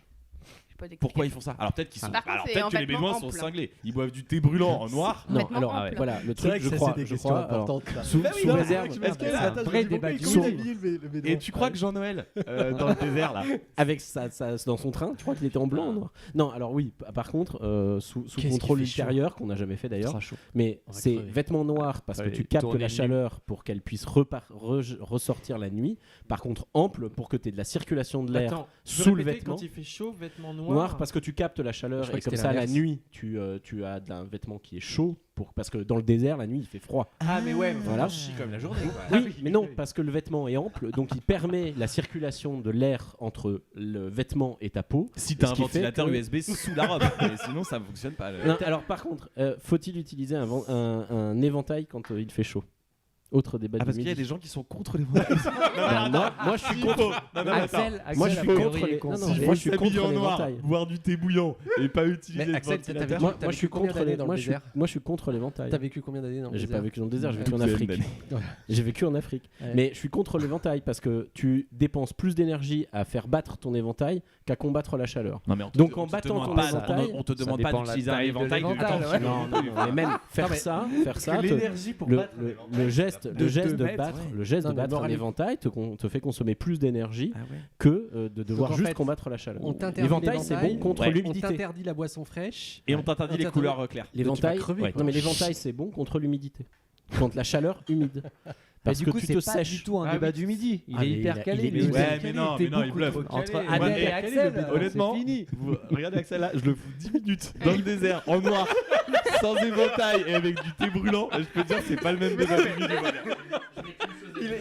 J'ai pas Pourquoi ils d'explication. font ça? Alors peut-être qu'ils sont. Par contre, Alors c'est peut-être en que les vêtements bédouins sont amples. cinglés. Ils boivent du thé brûlant en noir. Non, Vêtements alors amples. voilà, le C'est truc, vrai que je ça, crois, c'est des je questions crois, importantes. alors, ça. sous Bah oui, sous non, réserve, c'est vrai que c'est c'est un vrai débat du Comment monde. il est habillé, le bédouin? Et tu crois que Jean-Noël dans le désert là? avec dans son train, tu crois qu'il était en blanc ou en noir? Non, alors oui, par contre, sous Qu'est-ce qu'il contrôle fait chaud. ultérieur, qu'on n'a jamais fait d'ailleurs, Ultra chaud. mais On va c'est crever. vêtements noirs parce que Allez, tu captes tourner la nu. chaleur pour qu'elle puisse ressortir la nuit. Par contre, ample pour que tu aies de la circulation de l'air Attends, sous le vêtement. Quand il fait chaud, vêtements noirs. Noir parce que tu captes la chaleur Je crois et que comme c'était ça la l'inverse. nuit tu as un vêtement qui est chaud parce que dans le désert la nuit il fait froid. Ah, mais ouais, Voilà. voilà. Chie comme la journée. quoi. Oui, mais non, parce que le vêtement est ample, donc il permet la circulation de l'air entre le vêtement et ta peau. Si t'as Ce un qui fait ventilateur que- USB sous la robe, mais sinon ça ne fonctionne pas. Non, alors par contre, faut-il utiliser un éventail quand il fait chaud? Autre débat Ah du parce qu'il y a midi. des gens qui sont contre les vêtements. Moi je suis contre. Axel, Moi je a suis priori, contre est les. contre. Non, non, S'il moi faut je suis s'habiller contre en noir, l'éventail. boire du thé bouillant et pas utiliser Mais de Axel, ventilateur. Moi T'as je vécu suis combien contre d'années les. dans le Moi je suis désert moi je suis contre l'éventail. T'as vécu combien d'années dans le J'ai désert? pas vécu dans le désert, j'ai vécu en Une dizaine Afrique. d'années. J'ai vécu en Afrique. Ouais. Mais je suis contre l'éventail parce que tu dépenses plus d'énergie à faire battre ton éventail qu'à combattre la chaleur. Non, mais Donc en battant ton éventail, on te ça demande pas dépend d'utiliser la un taille de éventail. l'éventail, Attends, ouais. non, non, non, mais même faire ça, l'énergie pour battre un éventail, le geste de de mètres, battre, ouais. le geste Non, de mais battre un moralement- éventail te fait consommer plus d'énergie Ah ouais. que de devoir en juste fait, combattre la chaleur. On t'interdit L'éventail c'est l'éventail, bon contre ouais. On l'humidité. t'interdit la boisson fraîche. Et on t'interdit les couleurs claires. L'éventail, tu vas crever, ouais. quoi. Non mais l'éventail c'est bon contre l'humidité. Contre la chaleur humide. Parce Parce du que coup, tu c'est te pas sèches. du tout un Ah débat oui. du midi. Il Ah, est mais hyper il calé. est lui. hyper Ouais, calé, mais non, t'es mais non, il beaucoup bluffe. trop Entre calé. Adèle Ouais, et Axel, honnêtement, c'est fini. regardez Axel là, je le fous 10 minutes dans le désert en noir, sans éventail et avec du thé brûlant. Et je peux te dire, c'est pas le même débat du midi.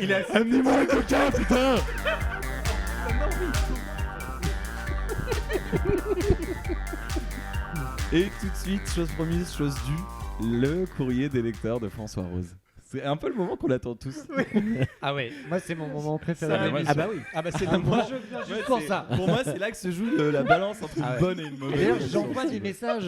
Il a Amenez-moi un coca, putain! Et tout de suite, chose promise, chose due, le courrier des lecteurs de François Rose. C'est un peu le moment qu'on attend tous. Ah ouais, moi c'est mon moment préféré. Ça, mais Ah bah oui. Ah bah c'est Ah, le moi moment. je viens juste Ouais, pour c'est- ça. Pour moi, c'est là que se joue la balance entre Ah une ouais. bonne et une Et mauvaise. d'ailleurs, j'envoie des messages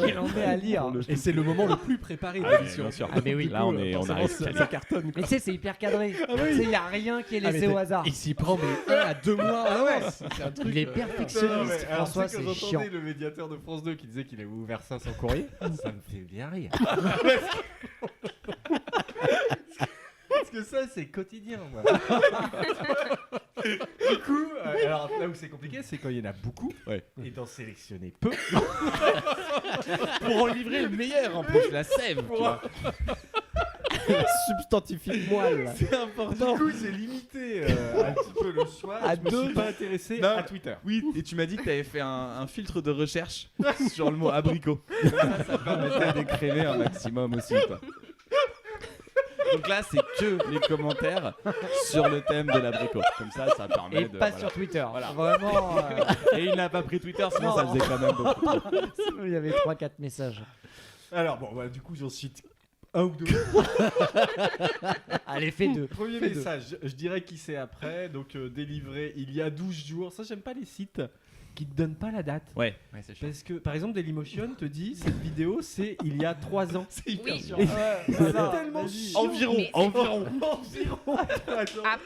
qu'il en met à lire. Et c'est le moment le plus préparé de Ah, l'émission. bien sûr. Ah mais oui. Là, on arrive. ça cartonne. Mais tu sais, c'est hyper cadré. Tu sais, il n'y a rien qui est Ah, mais laissé au hasard. Il s'y prend mais 1 à 2 mois. Ah ouais. C'est un truc. Il est perfectionniste. François, c'est quand chiant. j'entendais le médiateur de France 2 qui disait qu'il avait ouvert 500 courriers, ça me fait bien rire. Parce que ça, c'est quotidien, moi. Du coup, alors là où c'est compliqué, c'est quand il y en a beaucoup et d'en sélectionner peu. Pour en livrer le meilleur en plus, la sève. tu vois. Substantifique moelle. C'est important. Du coup, j'ai limité un petit peu le choix. À Je me deux. suis pas intéressé Non. à Twitter. Oui, et tu m'as dit que tu avais fait un filtre de recherche sur le mot abricot. Ça permettait d'écrémer un maximum aussi, quoi. Donc là, c'est que les commentaires sur le thème de l'abricot. Comme ça permet Et de. pas voilà. sur Twitter. Voilà. Vraiment. Et il n'a pas pris Twitter, sinon Non. ça faisait quand même beaucoup. Sinon, il y avait 3-4 messages. Alors bon, du coup, j'en cite un ou deux. Allez, fais deux. Premier Fais deux. message, je dirais qui c'est après. Donc délivré il y a 12 jours. Ça, j'aime pas les sites qu'ils te donnent pas la date. Ouais, c'est chiant. Parce que par exemple Dailymotion te dit cette vidéo c'est il y a 3 ans. C'est hyper Oui. chiant. C'est tellement chiant. Environ.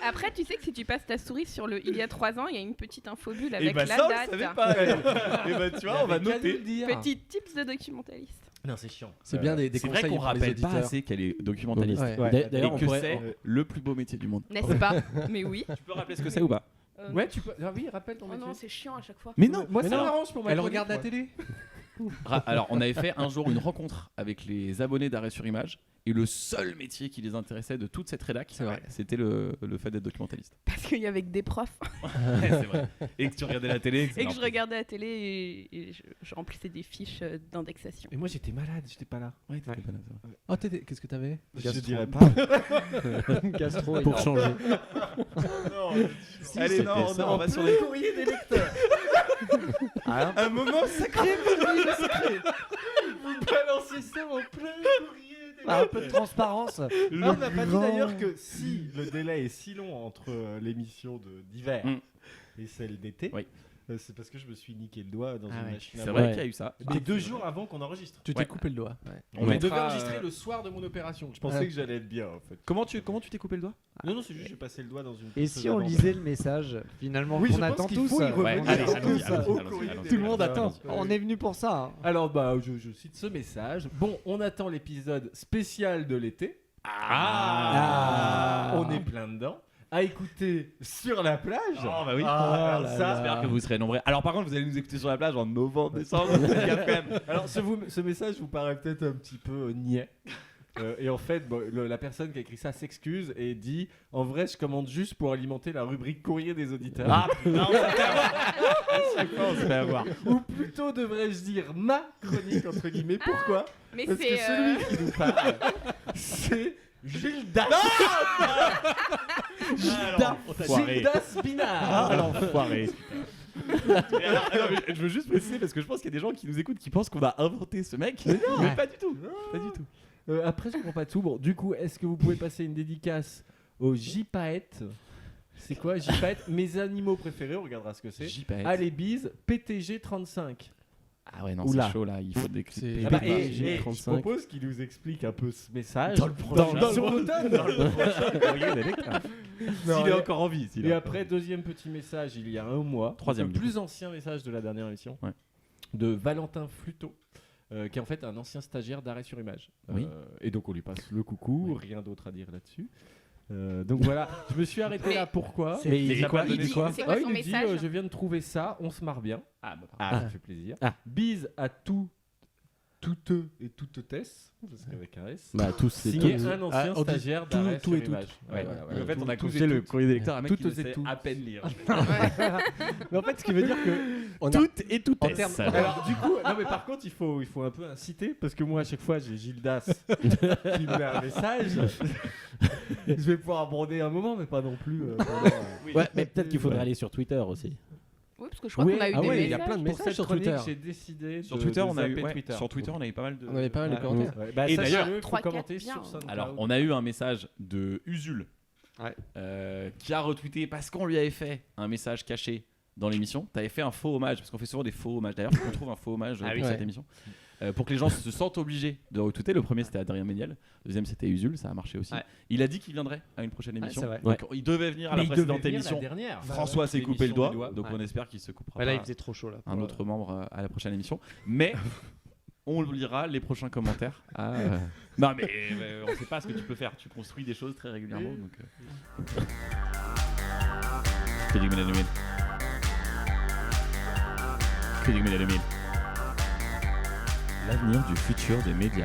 Après, tu sais que si tu passes ta souris sur le il y a 3 ans, il y a une petite infobulle Et avec bah la ça, on le date. savait pas. Et bah tu vois, on va noter. Petit tips de documentaliste. Non, c'est chiant. C'est bien des C'est conseils vrai qu'on pour les rappelle pas auditeurs. assez qu'elle est documentaliste. Ouais. D'ailleurs, Et on que pourrait- c'est le plus beau métier du monde. N'est-ce pas? Mais oui. Tu peux rappeler ce que c'est ou pas? Ouais, tu peux. Ah oui, rappelle ton Oh métier. non, c'est chiant à chaque fois. Mais non, Moi Mais ça non. m'arrange pour ma Elle chronique, regarde la moi. télé. Alors, on avait fait un jour une rencontre avec les abonnés d'Arrêt sur Image et le seul métier qui les intéressait de toute cette rédac, c'était le fait d'être documentaliste. Parce qu'il y avait que des profs. Ouais, c'est vrai. Et que tu regardais la télé. Et que je regardais la télé et je remplissais des fiches d'indexation. Et moi j'étais malade, j'étais pas là. Ouais, t'étais pas là, c'est vrai. Oh, qu'est-ce que t'avais? Je dirais pas. Gastro Pour énorme. changer. Allez, non, on va sur les courriers des lecteurs. Un moment sacré pour lui, le secret. Vous balancez ça en plein courrier. Un peu de transparence. On n'a pas dit d'ailleurs que si le délai est si long entre l'émission d'hiver et celle d'été, c'est parce que je me suis niqué le doigt dans une machine à C'est voix. vrai qu'il y a eu ça. Mais 2 jours avant qu'on enregistre. Tu t'es coupé le doigt. On Ouais. devait enregistrer le soir de mon opération. Je pensais que j'allais être bien en fait. Comment tu t'es coupé le doigt? Non, c'est juste j'ai passé le doigt dans une. Et si on lisait le message, finalement, Oui, qu'on je pense attend qu'il tous. faut y revenir. On Allez, attend allons-y, tous. allons-y. Tout le monde attend. Ouais. On est venu pour ça. hein. Alors je cite ce message. Bon, on attend l'épisode spécial de l'été. On est plein dedans. À écouter sur la plage. Oh bah oui. Alors ça, J'espère que vous serez nombreux. Alors par contre, vous allez nous écouter sur la plage en novembre, décembre. Faites gaffe quand même. Alors ce message vous paraît peut-être un petit peu niais. Et en fait, la personne qui a écrit ça s'excuse et dit en vrai, je commande juste pour alimenter la rubrique courrier des auditeurs. Ah putain, à chaque fois on se fait avoir. Ou plutôt devrais-je dire ma chronique entre guillemets. Pourquoi? Mais Parce que c'est. celui qui nous parle, c'est Gildas. Gildas Binard. Ah l'enfoiré. Je veux juste préciser parce que je pense qu'il y a des gens qui nous écoutent qui pensent qu'on a inventé ce mec. Mais pas du tout. Pas du tout. Après, je comprends pas tout. Bon, du coup, est-ce que vous pouvez passer une dédicace au J-Paet? C'est quoi J-Paet? Mes animaux préférés, on regardera ce que c'est. J-Paet. Allez, bise, PTG35. Ah ouais, non, Oula. c'est chaud là, il faut décrypter. Ah bah, PTG et je 35. propose qu'il nous explique un peu ce message. Dans le prochain. sur l'automne. Dans le prochain courrier des lecteurs. S'il est encore en vie. s'il est Et encore après, deuxième petit message, il y a un mois. Troisième, Le du plus ancien message de la dernière émission. Ouais. De Valentin Fluto. Qui est en fait un ancien stagiaire d'Arrêt sur Image. Oui. Et donc on lui passe le coucou, rien d'autre à dire là-dessus. Donc voilà, je me suis arrêté là. Pourquoi? Mais il dit quoi? Il dit quoi? C'est quoi Il son nous dit message? je viens de trouver ça, on se marre bien. Ah bah Ça fait plaisir. Bise à toutes et toutes-tesses, parce qu'avec un S. Bah, tous c'est Signé tous. un ancien on dit stagiaire tout, d'Arrêt tout sur et toutes. Image. Ouais, Voilà, en fait, on a tous confié et le toutes. courrier des lecteurs à un mec qui Toutes ne et sait toutes. à peine lire. Mais en fait, ce qui veut dire que. On a- Toutes et toutes. En termes- Alors du coup, non mais par contre, il faut un peu inciter parce que moi à chaque fois j'ai Gildas qui me met un message. Je vais pouvoir aborder un moment, mais pas non plus. Ouais, mais peut-être qu'il faudrait aller sur Twitter aussi. Oui, parce que je crois Oui, qu'on a eu ah des ouais, il y a messages. plein de Pour messages cette sur chronique, Twitter. j'ai décidé Sur de- Twitter, de on a eu zapper Twitter. sur Twitter, on avait pas mal de. On avait pas mal de Ouais. commentaires. Ouais, bah, Et sachez-le, d'ailleurs, il faut 3-4 commenter bien. sur SoundCloud. Alors, on a eu un message de Usul qui a retweeté parce qu'on lui avait fait un message caché dans l'émission. T'avais fait un faux hommage parce qu'on fait souvent des faux hommages. D'ailleurs, faut qu'on trouve un faux hommage pour cette Ouais. émission. Pour que les gens se sentent obligés de retweeter. Le premier c'était Adrien Méniel, le deuxième c'était Usul, ça a marché aussi. Ouais. Il a dit qu'il viendrait à une prochaine émission. c'est vrai. Donc, il devait venir à Mais la il devait précédente venir émission. la dernière. François s'est coupé le L'émission des doigt, doigts. donc Ouais. on espère qu'il se coupera Ouais, là, il pas faisait trop chaud là. un autre membre à la prochaine émission. Mais on lira les prochains commentaires. Non mais on sait pas ce que tu peux faire. Tu construis des choses très régulièrement. Donc, Critique Média 2000. Critique Média 2000. L'avenir du futur des médias.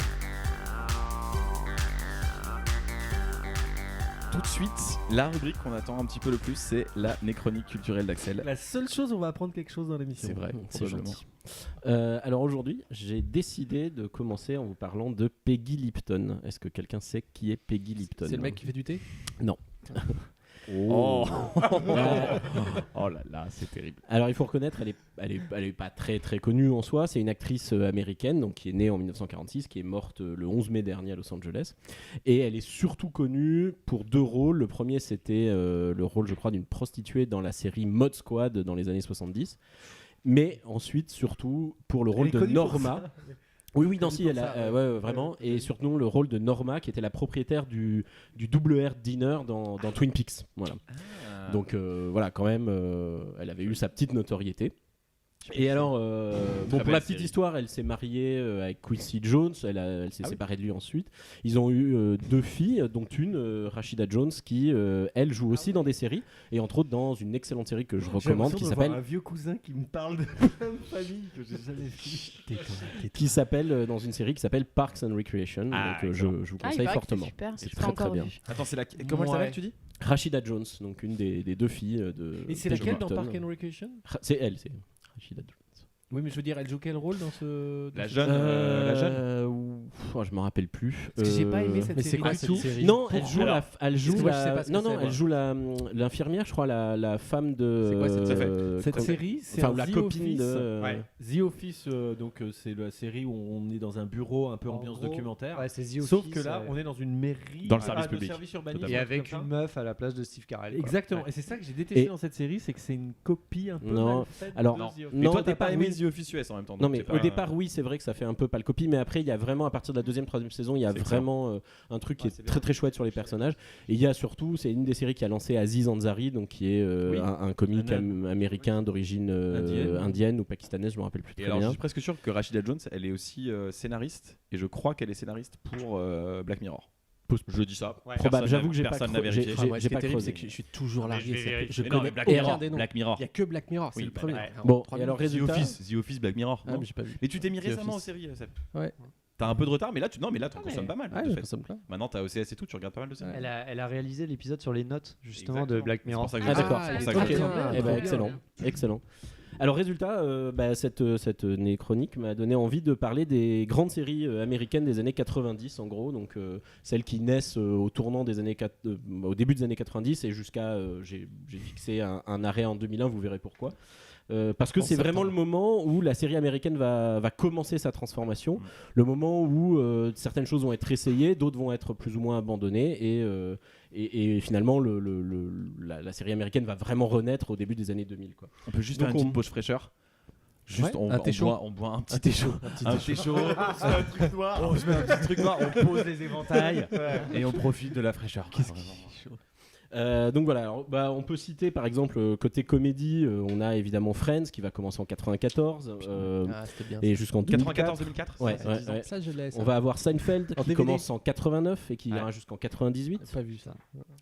Tout de suite, la rubrique qu'on attend un petit peu le plus, c'est la néchronique culturelle d'Axel. La seule chose, on va apprendre quelque chose dans l'émission. C'est vrai, C'est probablement. gentil. Alors aujourd'hui, j'ai décidé de commencer en vous parlant de Peggy Lipton. Est-ce que quelqu'un sait qui est Peggy Lipton? C'est le mec qui fait du thé? Non. Oh. Oh là là, c'est terrible. Alors il faut reconnaître, elle est pas très très connue en soi. C'est une actrice américaine, donc qui est née en 1946, qui est morte le 11 mai dernier à Los Angeles. Et elle est surtout connue pour 2 rôles. Le premier, c'était le rôle, je crois, d'une prostituée dans la série Mod Squad dans les années 70. mais ensuite, surtout, pour le rôle Elle est de connue pour Norma. ça. Oui, non, si, pour elle a, ça, ouais, vraiment. Et surtout, le rôle de Norma, qui était la propriétaire du Double R Diner dans Twin Peaks. Voilà. Donc, voilà, quand même, elle avait eu sa petite notoriété. Et alors, bon, pour la petite histoire, elle s'est mariée avec Quincy Jones, elle s'est séparée de lui ensuite. Ils ont eu 2 filles, dont une, Rashida Jones, qui, elle, joue aussi dans des séries, et entre autres dans une excellente série que je recommande, qui s'appelle... un vieux cousin qui me parle de plein de familles que j'ai jamais vu. Qui s'appelle, dans une série qui s'appelle Parks and Recreation, donc je vous conseille fortement. C'est très très bien. Attends, comment elle s'appelle, tu dis? Rashida Jones, donc une des 2 filles de... Et c'est de laquelle Joe dans Burton. Park and Recreation? C'est elle, c'est Rashida Jones. Oui, mais je veux dire, elle joue quel rôle dans ce... La jeune. La jeune. Je m'en rappelle plus. Parce que j'ai pas aimé cette mais série. c'est quoi du cette tout. série? Non, elle joue Alors, elle joue parce que moi, je sais pas ce que non, c'est, non, moi. elle joue l'infirmière, je crois, la femme de. C'est quoi cette Cette série, c'est enfin, un la The copine Office. de. Ouais. The Office, donc c'est la série où on est dans un bureau un peu En ambiance gros, documentaire. ouais, c'est The Sauf Office, que là, on est dans une mairie Dans le service de public. service urbanisme, Et un avec truc comme une ça. meuf à la place de Steve Carell. quoi. Exactement. Ouais. Et c'est ça que j'ai détesté Et- dans cette série, c'est que c'est une copie un peu Non. mal faite de Alors, The Office. Mais non, toi, au t'as pas départ, aimé oui. The Office US en même temps. Non, donc mais c'est au pas- départ, oui, c'est vrai que ça fait un peu pas le copie, mais après, il y a vraiment, à partir de la 2e, 3e saison, il y a C'est vraiment un truc qui est très très chouette sur les personnages. Et il y a surtout, c'est une des séries qui a lancé Aziz Ansari, donc qui est Oui. un comique américain d'origine indienne ou pakistanaise, je me rappelle plus Et très alors, je bien. suis presque sûr que Rashida Jones, elle est aussi scénariste, et je crois qu'elle est scénariste pour Black Mirror. Je dis ça. Probable. J'avoue que j'ai pas personne n'a creu- vérifié. j'ai- Moi, ce j'ai qui est pas terrible, creusé. c'est que je suis toujours largué. vais vérifier. Je Mais non, connais mais Black aucun Mirror, des noms. Black Mirror. Il y a que Black Mirror, c'est Oui, le bah, premier. ouais. Alors, Bon, trois et alors, minutes. résultat. The Office, Black Mirror. Ah, non mais j'ai pas vu. Mais tu t'es mis The récemment Office. aux séries, Seb. Ouais. T'as un peu de retard, mais là, t'en consommes pas mal. Ouais, de je fait. consomme plein. Maintenant, t'as OCS et tout, tu regardes pas mal de séries. Elle a réalisé l'épisode sur les notes justement Exactement. de Black C'est Mirror. pour ça que Ah je- d'accord. c'est pour il ça est que très je- bien. Eh ben, Trop bien. excellent, excellent. Alors résultat, cette néchronique m'a donné envie de parler des grandes séries américaines des années 90 en gros, donc celles qui naissent au tournant des années au début des années 90 et jusqu'à j'ai fixé un arrêt en 2001, vous verrez pourquoi. Parce que En c'est vraiment septembre. le moment où la série américaine va commencer sa transformation, le moment où certaines choses vont être essayées, d'autres vont être plus ou moins abandonnées et finalement la série américaine va vraiment renaître au début des années 2000 quoi. On peut juste Donc faire une on- petite pause fraîcheur. Juste, Ouais, on, un thé chaud. on boit un petit thé chaud. Un thé chaud. Un truc noir. On se met un petit truc noir, on pose les éventails et on profite de la fraîcheur. Donc voilà, alors, on peut citer par exemple côté comédie, on a évidemment Friends qui va commencer en 94 Ah, c'était bien. et jusqu'en 94-2004. 2004. Ouais, Ça, ouais, c'est 10 ans. ouais. Ça, je l'ai. ça. On va avoir Seinfeld En qui DVD. commence en 89 et qui ira jusqu'en 98. J'ai pas vu ça.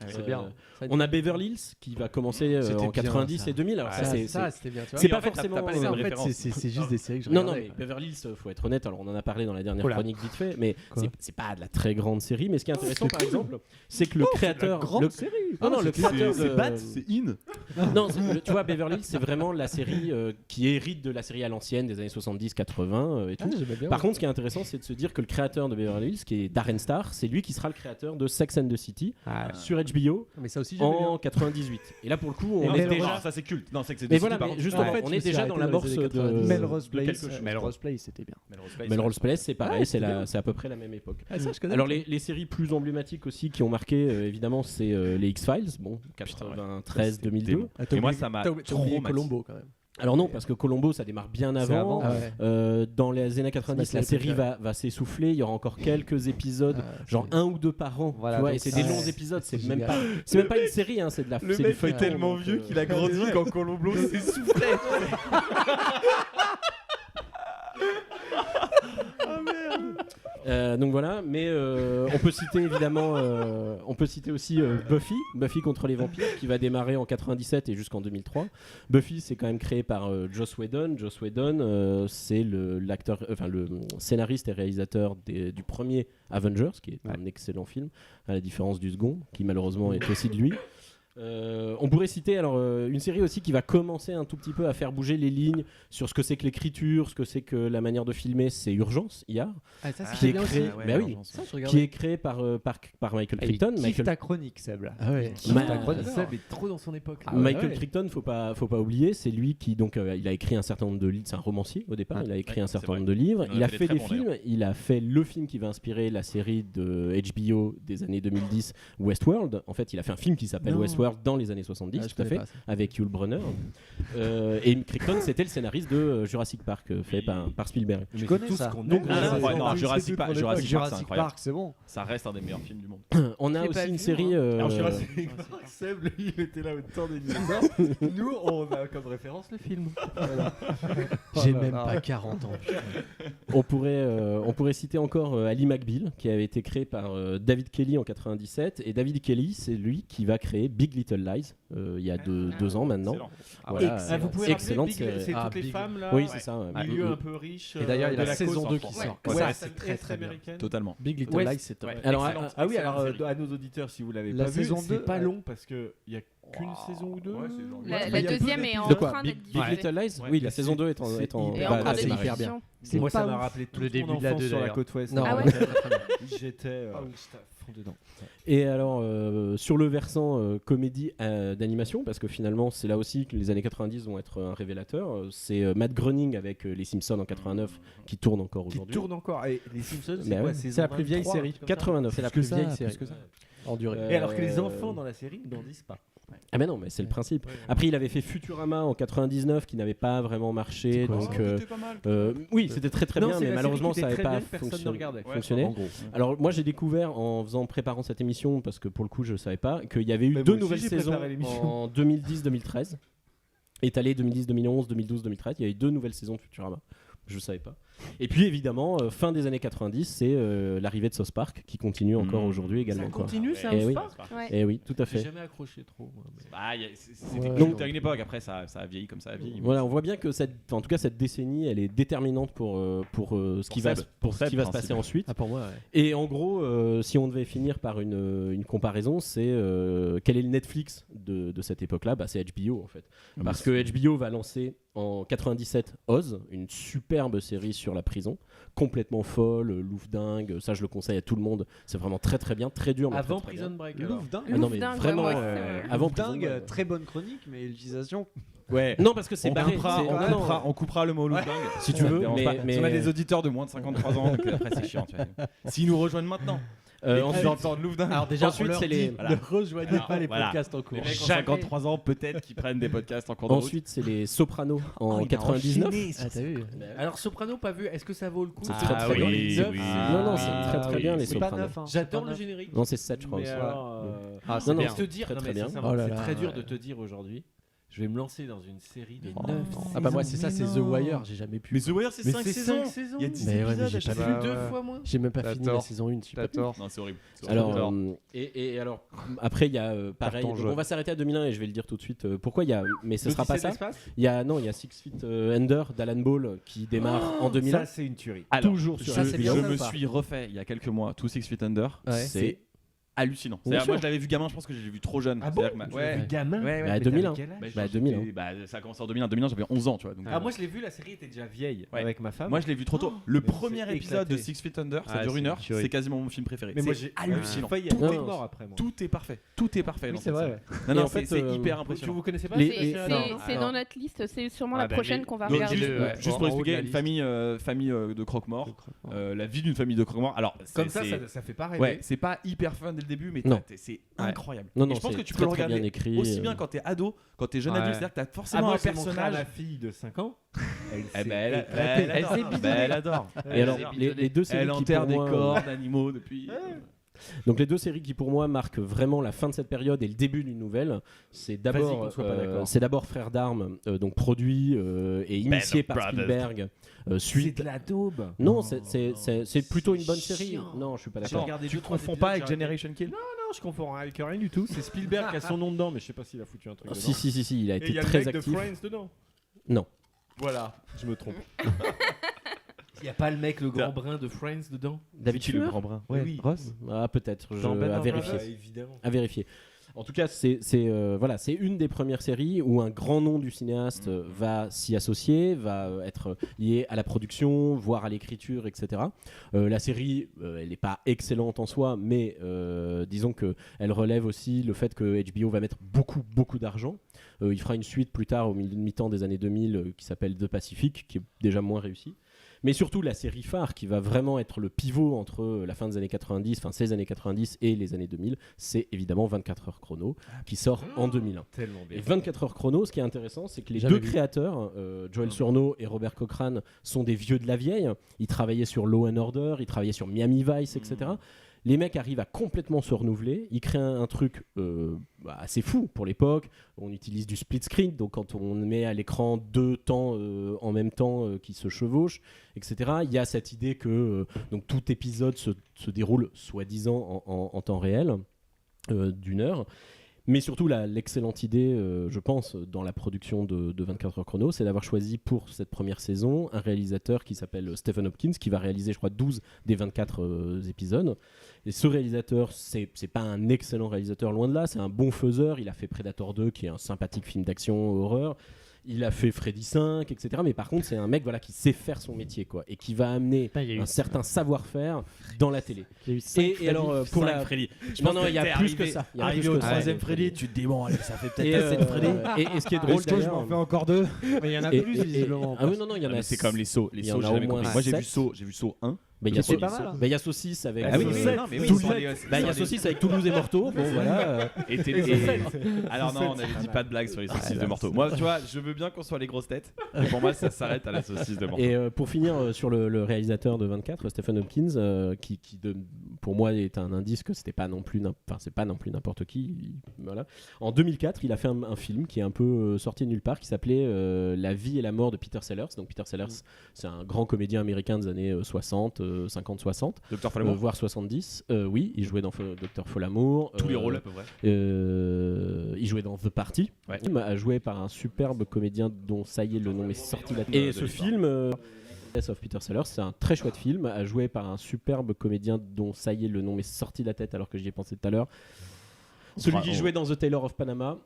C'est bien. Ça, On a Beverly Hills qui va commencer C'était en bien, 90 ça. et 2000. Alors Ah, ça, c'était bien. tu vois. c'est Oui, pas en fait, t'as forcément pas les Ça, mêmes en fait, références. c'est juste des séries que je Non, non, regardais. mais Beverly Hills, faut être honnête. Alors, on en a parlé dans la dernière Oh là. chronique vite fait, mais Quoi c'est pas de la très grande série. Mais ce qui est intéressant, par exemple, c'est que le créateur, grande série. non, non, le créateur C'est de- Bat, c'est In. non, tu vois, Beverly Hills, c'est vraiment la série qui hérite de la série à l'ancienne des années 70-80 et tout. Ah, j'aimais bien, Par ouais. contre, ce qui est intéressant, c'est de se dire que le créateur de Beverly Hills, qui est Darren Star, c'est lui qui sera le créateur de Sex and the City sur HBO Mais ça aussi, j'aimais bien. en 98. Et là, pour le coup, on Non, est mais déjà. déjà, ça c'est culte. Non, c'est que c'est Mais des voilà, cités, mais pardon. justement, En fait, on je est me suis déjà arrêté dans dans les l'amorce années de 90. Melrose de Place. quelque chose. Melrose Place, c'était bien. Melrose Place, c'est pareil, Ouais, c'est c'était c'est à peu près la même époque. Ah, ça, je connais. Alors les séries plus emblématiques aussi qui ont marqué évidemment c'est les X-Files, bon 93, 2002. Ah, t'as Et moi, oublié- ça m'a t'as oublié traumatisé. Colombo quand même. Alors non parce que Colombo ça démarre bien avant. avant. Ah ouais. Dans les années 90 C'est la pas série clair. va s'essouffler, il y aura encore quelques épisodes, Ah, genre c'est- 1 ou 2 par an, Voilà, tu vois, donc et c'est ça, des longs c'est- épisodes, c'est c'est même génial. pas c'est même pas une série hein, c'est de la Le c'est du mec est feuilleton, tellement donc, vieux qu'il a grandi quand Colombo s'essoufflait. Donc voilà, mais on peut citer évidemment, on peut citer aussi Buffy contre les vampires qui va démarrer en 97 et jusqu'en 2003. Buffy c'est quand même créé par Joss Whedon. Joss Whedon c'est l'acteur, enfin le scénariste et réalisateur du premier Avengers, qui est un excellent film, à la différence du second, qui malheureusement est aussi de lui. On pourrait citer alors une série aussi qui va commencer un tout petit peu à faire bouger les lignes sur ce que c'est que l'écriture, ce que c'est que la manière de filmer, c'est Urgence hier, Ah, ça, qui c'était est bien créé, aussi. bah oui, Ça, je qui regardais. est créé par Michael Et Crichton. kiffe ta chronique, Seb. là. Ah ouais. Kiffe ta chronique. Seb est trop dans son époque. là. Michael ouais. Crichton, faut pas oublier, c'est lui qui donc il a écrit un certain nombre de livres. C'est un romancier au départ. Il a écrit un certain nombre de livres. Il en Il a a fait fait des des très bons, films. d'ailleurs. Il a fait le film qui va inspirer la série de HBO des années 2010, Westworld. En fait, il a fait un film qui s'appelle Non. Westworld. World dans les années 70, Ah, je tout à connais fait, pas ça. avec Yul Brynner. Et Crichton, c'était le scénariste de Jurassic Park, fait par Spielberg. Tu connais ça? Jurassic Park, c'est incroyable. Park, c'est bon. Ça reste un des meilleurs films du monde. On a J'ai aussi pas une vu, série. moi. Alors, Jurassic Park, Seb, lui, il était là au temps des dinosaures. Nous, on a comme référence le film. Voilà. J'ai même pas 40 ans. On pourrait citer encore Ali McBeal, qui avait été créé par David Kelly en 97. Et David Kelly, c'est lui qui va créer Big Little Lies il y a 2 ans maintenant. Excellent. Ah, vous pouvez excellente rappeler Big, série. c'est toutes les femmes là. Oui, c'est ça. Ouais. Milieu un peu riche. Et d'ailleurs, il y a de la saison cause 2 enfant. qui sort. Ouais, Ouais, c'est très, très bien. américaine. Totalement. Big Little Ouais, Lies, c'est top. Alors, excellente, ah oui, alors excellente à nos auditeurs, si vous l'avez La pas saison vu, 2, c'est pas ouais. long parce que il y a qu'une saison ou deux. La Il y a peu deuxième est en De quoi train Big, d'être Big diffusée. Little Lies Ouais, Oui, la mais saison 2 est en. c'est Et hyper en cours de c'est hyper bien. diffusion. C'est Moi, ça pas m'a ouf. rappelé toute Le début mon de la enfance 2 sur la d'ailleurs. côte ouest. Non, Ah ouais. J'étais Ah à fond dedans. Et alors, sur le versant comédie d'animation, parce que finalement, c'est là aussi que les années 90 vont être un révélateur, c'est Matt Groening avec Les Simpsons en 89 qui tourne encore Qui aujourd'hui. tourne encore. Et les Simpsons, c'est Bah quoi ouais. saison C'est la plus vieille 23, série. un truc comme ça 89. C'est la Plus plus que vieille ça, série. plus que ça. En durée. Et alors que les enfants dans la série n'en disent pas. Ah mais non, mais c'est le principe. Après, il avait fait Futurama en 99 qui n'avait pas vraiment marché, donc oui, c'était très très Non, bien, c'est mais la malheureusement série qui ça était n'avait très pas bien, personne ne regardait. fonctionné. En gros. Alors moi j'ai découvert en préparant cette émission, parce que pour le coup je savais pas, qu'il y avait eu Mais 2 moi aussi, nouvelles j'ai saisons préparé l'émission. en 2010-2013, étalées 2010-2011, 2012-2013. Il y a eu 2 nouvelles saisons de Futurama. Je savais pas. Et puis évidemment, fin des années 90, c'est l'arrivée de South Park qui continue encore aujourd'hui également. Ça quoi. continue, ça, Eh South oui. Park Ouais. Et oui, tout à J'ai fait. jamais accroché trop. moi, mais- Bah, c'était Ouais. culte à une époque, après ça a vieilli comme ça a vieilli. Voilà, on voit bien que en tout cas cette décennie, elle est déterminante pour ce qui va Seb. se Pour Seb, passer principalement. ensuite. Ah, pour moi, ouais. Et en gros, si on devait finir par une comparaison, c'est quel est le Netflix de cette époque-là? Bah, c'est HBO en fait. Parce que HBO va lancer en 97 Oz, une superbe série sur la prison, complètement folle, louvre-dingue. Ça, je le conseille à tout le monde. C'est vraiment très très bien, très dur. Mais Avant très, très Prison bien. Break. alors. Louvre dingue. Ah non, mais Louvre-dingue, vraiment, ouais, moi aussi, ouais. avant Louvre Prison dingue, Break. très bonne chronique, mais utilisation. Ouais. Non, parce que c'est On barré. coupera, c'est- on, non, non. coupera, on coupera le mot look dingue. Si tu Ça veux, dérange mais- pas. mais- On a des auditeurs de moins de 53 ans, donc après c'est chiant. Tu vois. S'ils nous rejoignent maintenant, Ensuite, entendent look dingue. Alors déjà, Ensuite, on leur c'est dit, les- ne rejoignez pas les Voilà. podcasts en cours. Les mecs ont 53 ans, peut-être qu'ils prennent des podcasts en cours de route. Ensuite, c'est les Sopranos en il a 99. enchaîné, Ah, t'as vu? Alors Soprano pas vu, est-ce que ça vaut le coup? C'est Ah très très oui, bien. oui, Neuf, oui. Non, non, c'est Ah très très oui, bien les C'est pas Sopranos. neuf. Hein. J'adore C'est le pas générique. Non, c'est 7 je crois. Mais aussi. alors, Ah, c'est non, non, bien. je te dire, très, non, très mais bien. sincèrement, Oh là c'est là, très dur ouais. de te dire aujourd'hui. Je vais me lancer dans une série de 9 Ah bah moi c'est ça, c'est The Wire, j'ai jamais pu. Mais The Wire, c'est Mais 5 c'est saisons. 5 saisons. Il y a 10 Mais ouais, mais épisodes. j'ai à chaque pas fois. Vu Bah, deux ouais. fois moins. J'ai même pas T'as fini tort. la saison 1, T'as tort. Non, c'est horrible. C'est Alors, horrible. et alors, après, il y a pareil. Carton donc jaune. on va s'arrêter à 2001 et je vais le dire tout de suite. Pourquoi il y a. Mais ce sera pas ça. l'espace Il y a 6 Feet Under d'Alan Ball qui démarre en 2001. Ça, c'est une tuerie. Alors, toujours sur ça, je c'est bien, je ça, me ou pas suis refait il y a quelques mois 2 Six Feet Under. Ouais. C'est hallucinant. Bien C'est-à-dire, moi sûr. je l'avais vu gamin, je pense que je l'ai vu trop jeune. Ah bon? C'est-à-dire que Tu l'as vu gamin? Ouais, Bah, ouais. 2001. Bah, Bah, j'étais- 2001. bah, ça a commencé en 2001. 2001, j'avais 11 ans, tu vois. Donc, Ah, moi je l'ai vu, la série était déjà vieille Ouais. avec ma femme. moi je l'ai vu trop tôt. Le mais premier c'est épisode de éclaté. 6 Feet Under, ça Ah, dure c'est 1 heure. une tuerie. C'est quasiment mon film préféré. mais moi C'est j'ai hallucinant. failli Non, être non. mort après moi. Tout est parfait. Tout est parfait. Oui, dans c'est cette vrai. série. ouais. Non, Et non, en fait, c'est hyper Vous impressionnant. vous connaissez pas Les- c'est- les- c'est- C'est non. dans notre liste, c'est sûrement Ah la bah, prochaine mais- qu'on va Donc, regarder. juste pour en haut de la expliquer, liste. famille de croque-morts, la vie d'une famille de croque-morts. Alors, Comme c'est- ça fait pas rêver. ouais, c'est pas hyper fun dès le début, mais Non. c'est incroyable. Non, Et non, je pense c'est que tu très, peux le très bien regarder écrit, aussi bien quand t'es ado, quand t'es jeune Ouais. adulte, c'est-à-dire que t'as Ah, forcément moi, un c'est mon frère, personnage. la fille de 5 ans. Elle Eh s'est ben, elle éclatée. adore. s'est Ben, bidonnée. elle adore. Et alors, Elle les deux séries Elle qui, enterre pour des moi, corps d'animaux depuis. Donc les deux séries qui pour moi marquent vraiment la fin de cette période et le début d'une nouvelle, c'est Vas-y, qu'on d'abord soit pas d'accord. c'est d'abord Frères d'Armes, donc produit et initié par Brothers. Spielberg. C'est Suite. de la daube. Non, c'est plutôt une bonne série. chiant. Non, je suis pas J'ai d'accord. regardé Tu deux, trois confonds épisodes, pas avec j'ai arrêté. Generation Kill? Non, je confonds avec rien du tout. C'est Spielberg qui a son nom dedans, mais je sais pas s'il a foutu un truc dedans. Si, il a Et été il y a le très mec de actif. Friends dedans. Non. Voilà, je me trompe. Il n'y a pas le mec, le grand brun de Friends dedans? David Qui, le Schwimmer grand brun? Ouais. Oui, Ross. Ah peut-être, Dans Ben à Bernard, vérifier. évidemment. À vérifier. En tout cas, c'est voilà, c'est une des premières séries où un grand nom du cinéaste va s'y associer, va être lié à la production, voire à l'écriture, etc. La série, elle n'est pas excellente en soi, mais disons que elle relève aussi le fait que HBO va mettre beaucoup d'argent. Il fera une suite plus tard au mi-temps des années 2000 qui s'appelle The Pacific, qui est déjà moins réussi. Mais surtout la série phare qui va vraiment être le pivot entre la fin des années 90, enfin ces années 90 et les années 2000, c'est évidemment 24 heures chrono qui sort en 2001. Tellement bien. Et 24 heures chrono, ce qui est intéressant, c'est que les Jamais deux vu. créateurs, Joel Surnaud et Robert Cochrane, sont des vieux de la vieille. Ils travaillaient sur Law & Order, ils travaillaient sur Miami Vice, etc. Les mecs arrivent à complètement se renouveler. Ils créent un truc assez fou pour l'époque. On utilise du split screen, donc quand on met à l'écran deux temps en même temps qui se chevauchent, etc. Il y a cette idée que donc tout épisode se déroule soi-disant en temps réel d'une heure. Mais surtout, l'excellente idée, je pense, dans la production de 24 heures chrono, c'est d'avoir choisi pour cette première saison un réalisateur qui s'appelle Stephen Hopkins, qui va réaliser, je crois, 12 des 24 épisodes. Et ce réalisateur, c'est pas un excellent réalisateur, loin de là, c'est un bon faiseur. Il a fait Predator 2, qui est un sympathique film d'action horreur. Il a fait Freddy 5, etc. Mais par contre, c'est un mec qui sait faire son métier, quoi, et qui va amener un certain savoir-faire dans la télé. Il y a eu 5 Et alors, pour la Freddy. Non, il y a plus que ça. Il y a Arrivé plus au que ça. troisième Freddy, tu te dis bon, allez, ça fait peut-être Et, assez de Freddy. et ce qui est drôle, Est-ce que je d'ailleurs, m'en fais encore 2 Mais il y en a plus, visiblement. Ah oui, non, il y en a. C'est comme les sauts. Les il y en sauts, a j'ai au jamais moins compris. Moi, j'ai 7. vu saut 1. Il y a C'est pas mal, hein. il y a Saucisse avec Ah oui, Toulouse. mais oui, Toulouse. ils sont allés- Il y a Saucisse avec Toulouse et Morteau. Bon, voilà. Alors non, on avait dit pas de blague sur les saucisses de Morteau. Moi, tu vois, je veux bien qu'on soit les grosses têtes. Mais pour moi, ça s'arrête à la saucisse de Morteau. Et pour finir sur le réalisateur de 24, Stephen Hopkins, qui pour moi est un indice que c'est pas non plus n'importe qui. Voilà. En 2004, il a fait un film qui est un peu sorti de nulle part, qui s'appelait La vie et la mort de Peter Sellers. Donc Peter Sellers, c'est un grand comédien américain des années 60, 50-60. Dr. Folamour. Voire 70. Oui, il jouait dans Dr. Folamour. Tous les rôles à peu près. Il jouait dans The Party. Ouais. Il a joué par un superbe comédien dont ça y est le nom est sorti la tête. Et ce film of Peter Sellers, c'est un très chouette film, joué par un superbe comédien dont ça y est le nom est sorti de la tête alors que j'y ai pensé tout à l'heure. Celui qui jouait dans The Tailor of Panama,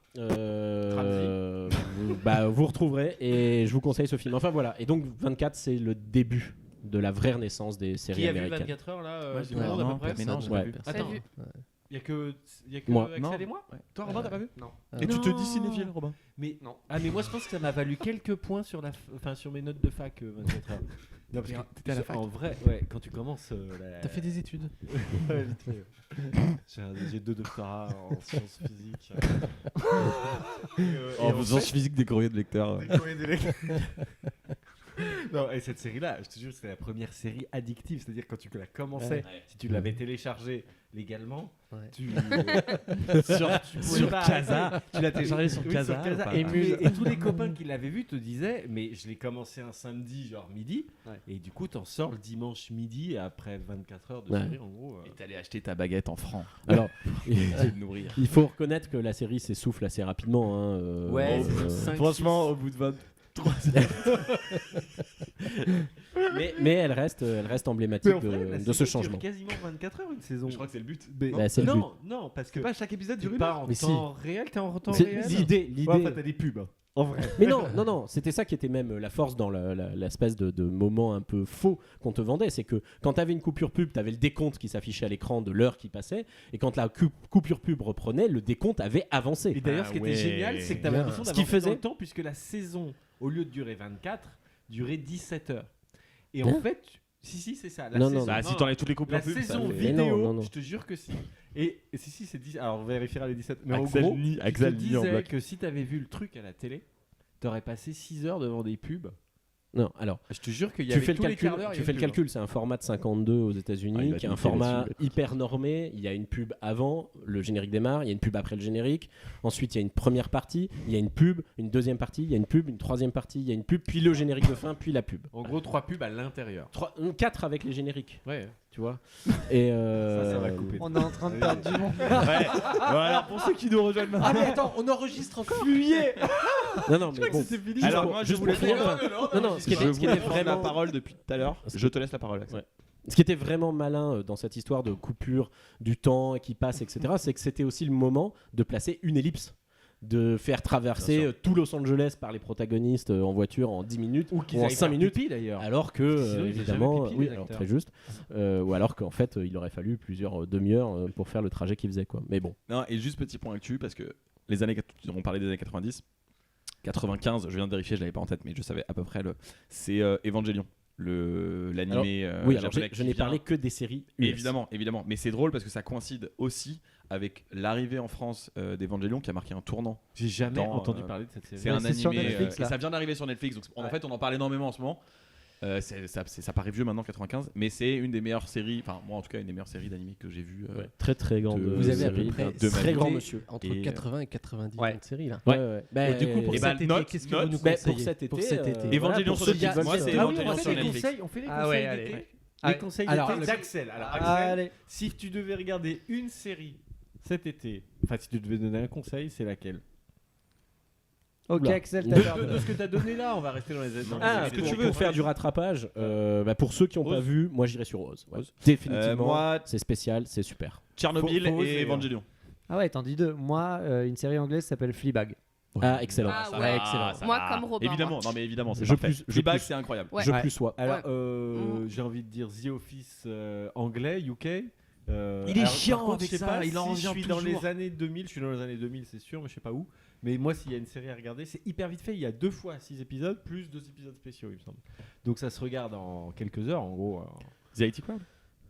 vous retrouverez et je vous conseille ce film. Enfin voilà, et donc 24 c'est le début de la vraie renaissance des séries Qui a vu américaines. 24 heures là Moi, du ouais, monde à non, peu près. mais non, j'ai pas vu. Attends, vu. il y a que Moi. Axel et moi. Toi, Robin, t'as pas vu? Non. Et tu te dis cinéphile, Robin? Mais non. Ah mais moi je pense que ça m'a valu quelques points sur sur mes notes de fac 24 heures. Non, parce que T'étais à la fac. en vrai, quand tu commences T'as fait des études. Ouais, vite fait. J'ai 2 doctorats en sciences physiques. En faisant physique des courriers de lecteurs. Non, et cette série-là, je te jure, c'était la première série addictive. C'est-à-dire quand tu la commençais, si tu l'avais téléchargée légalement, tu Sur Casa. tu l'as téléchargé sur Oui, Casa. sur Casa. Et tous les copains qui l'avaient vu te disaient, mais je l'ai commencé un samedi, genre midi, et du coup, t'en sors le dimanche midi après 24 heures de série, en gros. Et t'allais acheter ta baguette en francs. Alors, de nourrir. il faut reconnaître que la série s'essouffle assez rapidement. Ouais, c'est Franchement, au bout de 23 mais elle reste emblématique de ce changement. Quasiment 24 heures une saison. Je crois que c'est le but. C'est le but. Non, parce que C'est pas chaque épisode tu dure une pars heure. en Mais si. temps réel, t'es en temps C'est réel. l'idée. Ouais, enfin, t'as des pubs. hein. En vrai. Mais non, c'était ça qui était même la force dans l'espèce de moment un peu faux qu'on te vendait. C'est que quand t'avais une coupure pub, t'avais le décompte qui s'affichait à l'écran de l'heure qui passait. Et quand la coupure pub reprenait, le décompte avait avancé. Et d'ailleurs, ce qui était génial, c'est que t'avais l'impression d'avoir fait dans le temps, puisque la saison, au lieu de durer 24, durait 17 heures. Et en fait, si, c'est ça. La saison, Bah, si t'enlèves toutes les coupures la pub, ça saison fait- vidéo, non. je te jure que si. Et si, c'est 10. Alors, on vérifiera les 17. Mais Axel en gros, nie- tu Axel te nie en disais bloc. que si t'avais vu le truc à la télé, t'aurais passé 6 heures devant des pubs. Non, alors. Je te jure qu'il y Tu avait fais le tous les calcul, quarts d'heure, il y tu a fais une le pub. calcul, c'est un format de 52 aux Ah, États-Unis, il va qui est un niquer format là-dessus, hyper normé. Il y a une pub avant, le générique démarre, il y a une pub après le générique. Ensuite, il y a une première partie, il y a une pub, une deuxième partie, il y a une pub, une troisième partie, il y a une pub, puis le générique de fin, puis la pub. En gros, 3 pubs à l'intérieur. 4 avec les génériques, Ouais. tu vois. Et Ça va couper. On est en train de perdre du monde. Ouais. Bon, alors pour ceux qui nous rejoignent maintenant. Ah mais attends, on enregistre encore. non, mais bon. Alors moi, je voulais finir. Non, ce qui était prendre la vraiment parole depuis tout à l'heure. Je te laisse la parole. Axel. Ouais. Ce qui était vraiment malin dans cette histoire de coupure du temps qui passe, etc., c'est que c'était aussi le moment de placer une ellipse, de faire traverser tout Los Angeles par les protagonistes en voiture en 10 minutes ou en 5 minutes, d'ailleurs. alors que, Parce que sinon, ils faisaient évidemment, jamais pipi, oui, les alors acteurs. très juste, ou alors qu'en fait, il aurait fallu plusieurs demi-heures pour faire le trajet qu'ils faisaient, quoi. Mais bon. Non, et juste petit point actu parce que on parlait des années 90. 95, je viens de vérifier, je l'avais pas en tête, mais je savais à peu près c'est Evangelion. l'animé. Oui, alors japonais je qui n'ai vient. parlé que des séries US. Évidemment. Mais c'est drôle parce que ça coïncide aussi avec l'arrivée en France d'Evangelion qui a marqué un tournant. J'ai jamais entendu parler de cette série. C'est un c'est sur animé Netflix, et là. ça vient d'arriver sur Netflix. Donc en fait, on en parle énormément en ce moment. Ça paraît vieux maintenant, 95, mais c'est une des meilleures séries, enfin moi en tout cas une des meilleures séries d'animé que j'ai vues. Très très grande. Vous avez à peu série, près de très grand cité monsieur. entre Et, 80 et 90 ouais. de séries là. Ouais. Et du coup pour et cet bah, été, note, qu'est-ce que vous nous bah, conseillez pour cet été, Evangelion sur Netflix. Moi c'est Evangelion sur Netflix. On fait les conseils Ah ouais, d'été. allez. Les conseils Alors, d'été d'Axel. Alors Axel, Allez. si tu devais regarder une série cet été, enfin si tu devais donner un conseil, c'est laquelle? Ok, Oula. Axel, de ce que tu as donné là, on va rester dans les ce que tu veux faire du rattrapage, pour ceux qui n'ont pas vu, moi j'irais sur Rose. Ouais. Définitivement, moi, c'est spécial, c'est super. Tchernobyl Faut et oser, Evangelion. Ah ouais, t'en dis deux. Moi, une série anglaise s'appelle Fleabag. Ah, excellent. Ah Ça ouais, va, excellent. ça Moi, va. comme Robin, Évidemment, moi. non mais évidemment, c'est Je parfait. plus- je Fleabag, plus- c'est incroyable. Ouais. Je Ouais. plus sois. Alors, j'ai envie de dire The Office anglais, UK. Il est alors, chiant par contre, avec je sais ça, pas il en si je revient suis dans toujours. les années 2000, je suis dans les années 2000, c'est sûr, mais je sais pas où. Mais moi, s'il y a une série à regarder, c'est hyper vite fait. Il y a 2 fois 6 épisodes, plus 2 épisodes spéciaux, il me semble. Donc ça se regarde en quelques heures, en gros. The IT Crowd.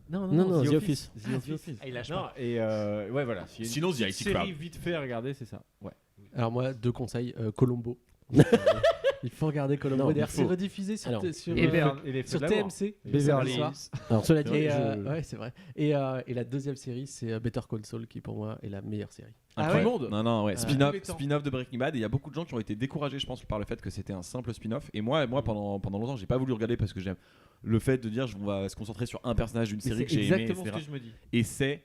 Non, The Office. The Office. Ah, il lâche Non, pas. et ouais, voilà. S'il y a une Sinon, The petite IT Crowd. série vite fait à regarder, c'est ça. Ouais. Alors moi 2 conseils Colombo. Il faut regarder Colombo. Non, D'ailleurs, il c'est faut. rediffusé sur Alors, sur Et les sur Feux de l'amour. TMC. Beverly soir. Hills. Alors cela dit, Et je- ouais, c'est vrai. Et la deuxième série, c'est Better Call Saul, qui pour moi est la meilleure série. Incroyable. Non, ouais. tous les temps. Spin-off de Breaking Bad. Et il y a beaucoup de gens qui ont été découragés, je pense, par le fait que c'était un simple spin-off. Et moi pendant longtemps, j'ai pas voulu regarder parce que j'aime le fait de dire on va se concentrer sur un personnage d'une Mais série que c'est j'ai aimé, exactement etc. ce que je me dis. Et c'est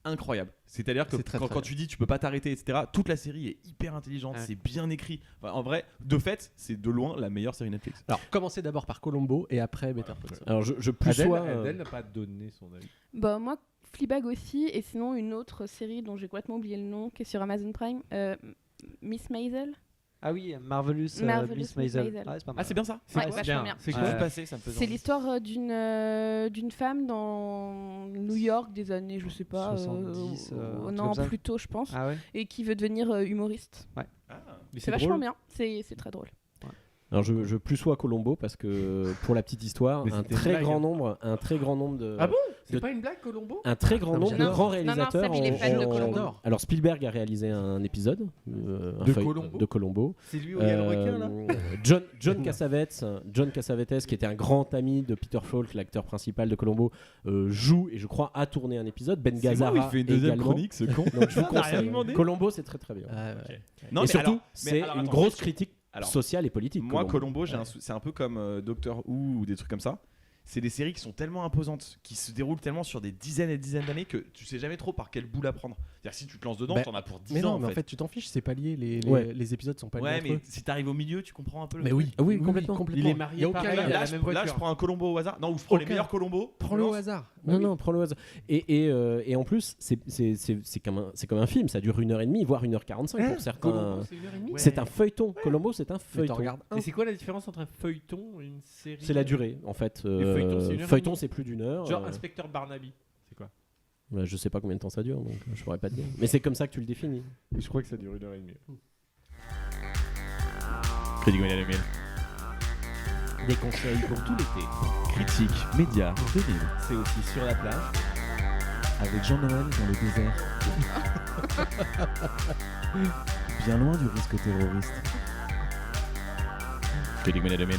incroyable. C'est-à-dire que C'est très, quand très tu dis tu peux pas t'arrêter, etc., toute la série est hyper intelligente, Ouais. c'est bien écrit. Enfin, en vrai, de fait, c'est de loin la meilleure série Netflix. Alors, commencez d'abord par Colombo et après Better Call Saul. alors je plus Adèle, sois. Adèle n'a pas donné son avis. Bah, moi, Fleabag aussi, et sinon une autre série dont j'ai complètement oublié le nom, qui est sur Amazon Prime, Miss Maisel. Ah oui, Marvelous, Marvelous Miss Miss Maisel. Maisel. Ah, c'est pas mal. Ah, c'est bien ça. Ouais, c'est vachement bien. bien. C'est Je quoi suis passé, ça me faisait C'est envie. l'histoire d'une femme dans New York des années, je sais pas, 70, un truc non, comme ça. plus tôt, je pense, Ah ouais. et qui veut devenir humoriste. Mais C'est vachement drôle. bien, c'est très drôle. Alors je plus sois Colombo parce que pour la petite histoire, Mais un c'était une très blague, grand hein. nombre de Ah bon C'est de- pas une blague, Colombo un très grand Non, nombre de non, grands non, réalisateurs. Seb, il est fan de Colombo. Alors Spielberg a réalisé un épisode De Colombo de C'est lui où il y a le requin là John Cassavetes, qui était un grand ami de Peter Falk, l'acteur principal de Colombo, joue et je crois a tourné un épisode. Ben C'est moi où Gazzara il fait une deuxième également. chronique, ce con. Donc je vous On a rien conseille. demandé. Colombo, c'est très très bien. Ah, ouais. Non, et mais surtout, alors- c'est mais alors, une attends, grosse question. critique Alors, sociale et politique. Moi, Colombo, c'est un peu comme Doctor Who ou des trucs comme ça. C'est des séries qui sont tellement imposantes, qui se déroulent tellement sur des dizaines et dizaines d'années que tu sais jamais trop par quel bout la prendre. C'est-à-dire si tu te lances dedans, Bah, t'en as pour 10 Mais ans. non, mais en fait, tu t'en fiches, c'est pas lié. Ouais. Les épisodes sont pas liés. Ouais, entre mais eux. si t'arrives au milieu, tu comprends un peu le Mais truc. oui, oui, complètement. Il est marié Y a aucun pareil, lien. il a Là, la je, même là, voiture. je prends un Colombo au hasard. Non, ou je prends les Aucun. meilleurs Colombo. Prends-le au hasard. Non, prends-le au hasard. Et en plus, c'est comme un film, ça dure 1h30, voire 1h45 pour certains. Colombo, c'est 1h30. C'est un feuilleton. Colombo, c'est un Mais t'en feuilleton. regardes un. Et c'est quoi la différence entre un feuilleton et une série C'est la durée, en fait. feuilleton, c'est 1h30. Feuilleton, c'est plus d'une heure. Genre Inspecteur Barnaby. C'est quoi Bah, je sais pas combien de temps ça dure, donc je pourrais pas te dire. Mais c'est comme ça que tu le définis. Je crois que ça dure 1h30. Critique Média 2000. Des conseils pour tout l'été. Critique Média 2000. C'est aussi sur la plage. Avec Jean-Noël dans le désert. Bien loin du risque terroriste. Critique Média 2000.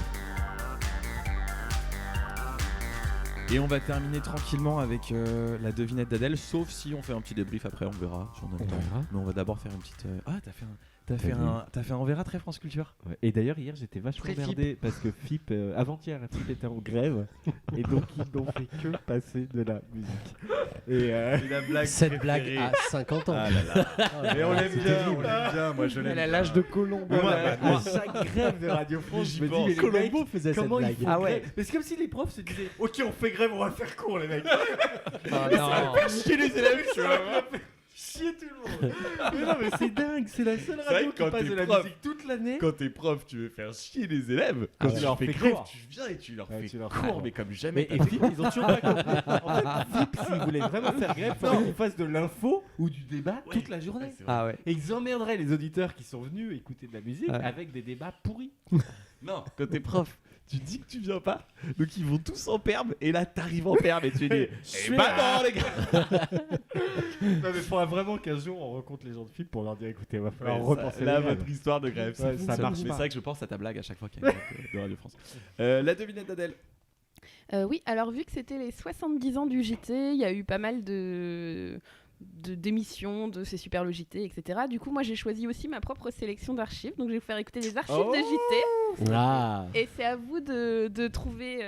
Et on va terminer tranquillement avec la devinette d'Adèle, sauf si on fait un petit débrief après, on verra. Si on a le temps. Mais on va d'abord faire une petite. Ah, t'as fait un on verra très France Culture. Ouais. Et d'ailleurs, hier, j'étais vachement Très emmerdé parce que FIP, avant-hier, FIP était en grève et donc ils n'ont fait que passer de la musique. Et la blague Cette blague a 50 ans. Ah là là. Mais on l'aime bien, moi je l'aime. Elle a l'âge de Colombo. à chaque grève de Radio France, j'y je me dis, pense. mais les Colombo mecs, faisait cette comment ils blague. font Ah ouais. grève Mais c'est comme si les profs se disaient, ok, on fait grève, on va faire court, les mecs. Ah non. Chier les élèves, tu vois. Chier tout le monde. Mais non, mais c'est dingue, c'est la seule vrai radio que qui quand passe t'es de la prof- musique toute l'année. Quand t'es prof, tu veux faire chier les élèves. Ah Quand ouais. tu leur Tu fais leur fais grève, court. tu viens et tu leur Ouais, fais tu leur court, fais- mais comme jamais. Mais et FIP, ils ont toujours pas compris. En fait, FIP, s'ils voulaient vraiment faire grève, il fallait qu'ils fassent de l'info ou du débat toute la journée. c'est vrai. Ah ouais. Et ils emmerderaient les auditeurs qui sont venus écouter de la musique Ouais. avec des débats pourris. Non, quand t'es prof, Tu dis que tu viens pas, donc ils vont tous en perme, et là t'arrives en perme et tu dis eh bah non les gars. Non, mais il faudra vraiment qu'un jour on rencontre les gens de film pour leur dire écoutez, on va falloir Ouais, repenser là les règles. votre histoire de grève, Ouais, ça marche mais pas. c'est vrai que je pense à ta blague à chaque fois qu'il y a une grève de Radio France. La devinette d'Adèle. Oui, alors vu que c'était les 70 ans du JT, il y a eu pas mal d'émissions de ces super le JT, etc. Du coup, moi j'ai choisi aussi ma propre sélection d'archives, donc je vais vous faire écouter les archives de JT. Ah. Et c'est à vous de trouver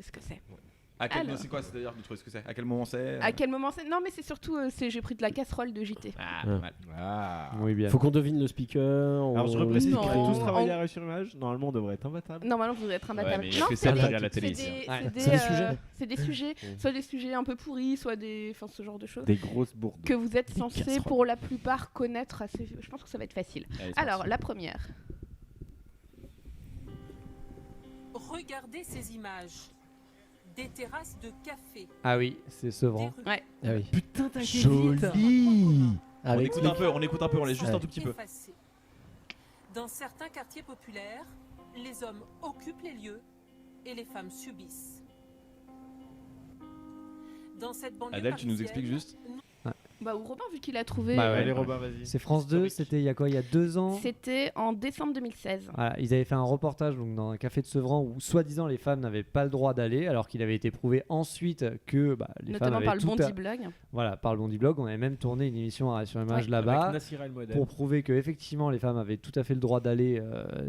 ce que c'est. À quel Alors. C'est quoi, c'est-à-dire de trouver ce que c'est? À quel moment c'est? À quel moment c'est? Non, mais c'est surtout, j'ai pris de la casserole de JT. Ah, pas mal. Ah. Oui, bien. Faut qu'on devine le speaker. Alors je reprécise Non. qu'on a tous travaillé En- à sur image. Normalement, on devrait être imbattable. Normalement, vous devriez être imbattable. Ouais, mais non, que c'est ça des, regarde la télé c'est ici, des, hein. c'est des, C'est des sujets. c'est des sujets, soit des sujets un peu pourris, soit enfin ce genre de choses Des grosses bourdes. que vous êtes Des censés casseroles. pour la plupart connaître assez. Je pense que ça va être facile. Allez, c'est Alors, parti. la première. Regardez ces images. Des terrasses de café. Ah oui, c'est Sevran. Ouais. Ah oui. Putain, t'as Joli. On Avec écoute un peu, on laisse juste un tout petit peu. Effacées. Dans certains quartiers populaires, les hommes occupent les lieux et les femmes subissent. Dans cette banlieue Adèle, tu nous parisienne, expliques juste? Bah, ou Robin, vu qu'il a trouvé. Bah ouais. Allez, Robin, vas-y. C'est France 2, c'était il y a quoi? Il y a 2 ans. C'était en décembre 2016. Voilà, ils avaient fait un reportage donc, dans un café de Sevran où soi-disant les femmes n'avaient pas le droit d'aller, alors qu'il avait été prouvé ensuite que les femmes Notamment avaient par le tout Bondi Blog. Voilà, par le Bondi Blog, on avait même tourné une émission sur image Ouais. là-bas Avec Nassira El Moadem. pour prouver que effectivement les femmes avaient tout à fait le droit d'aller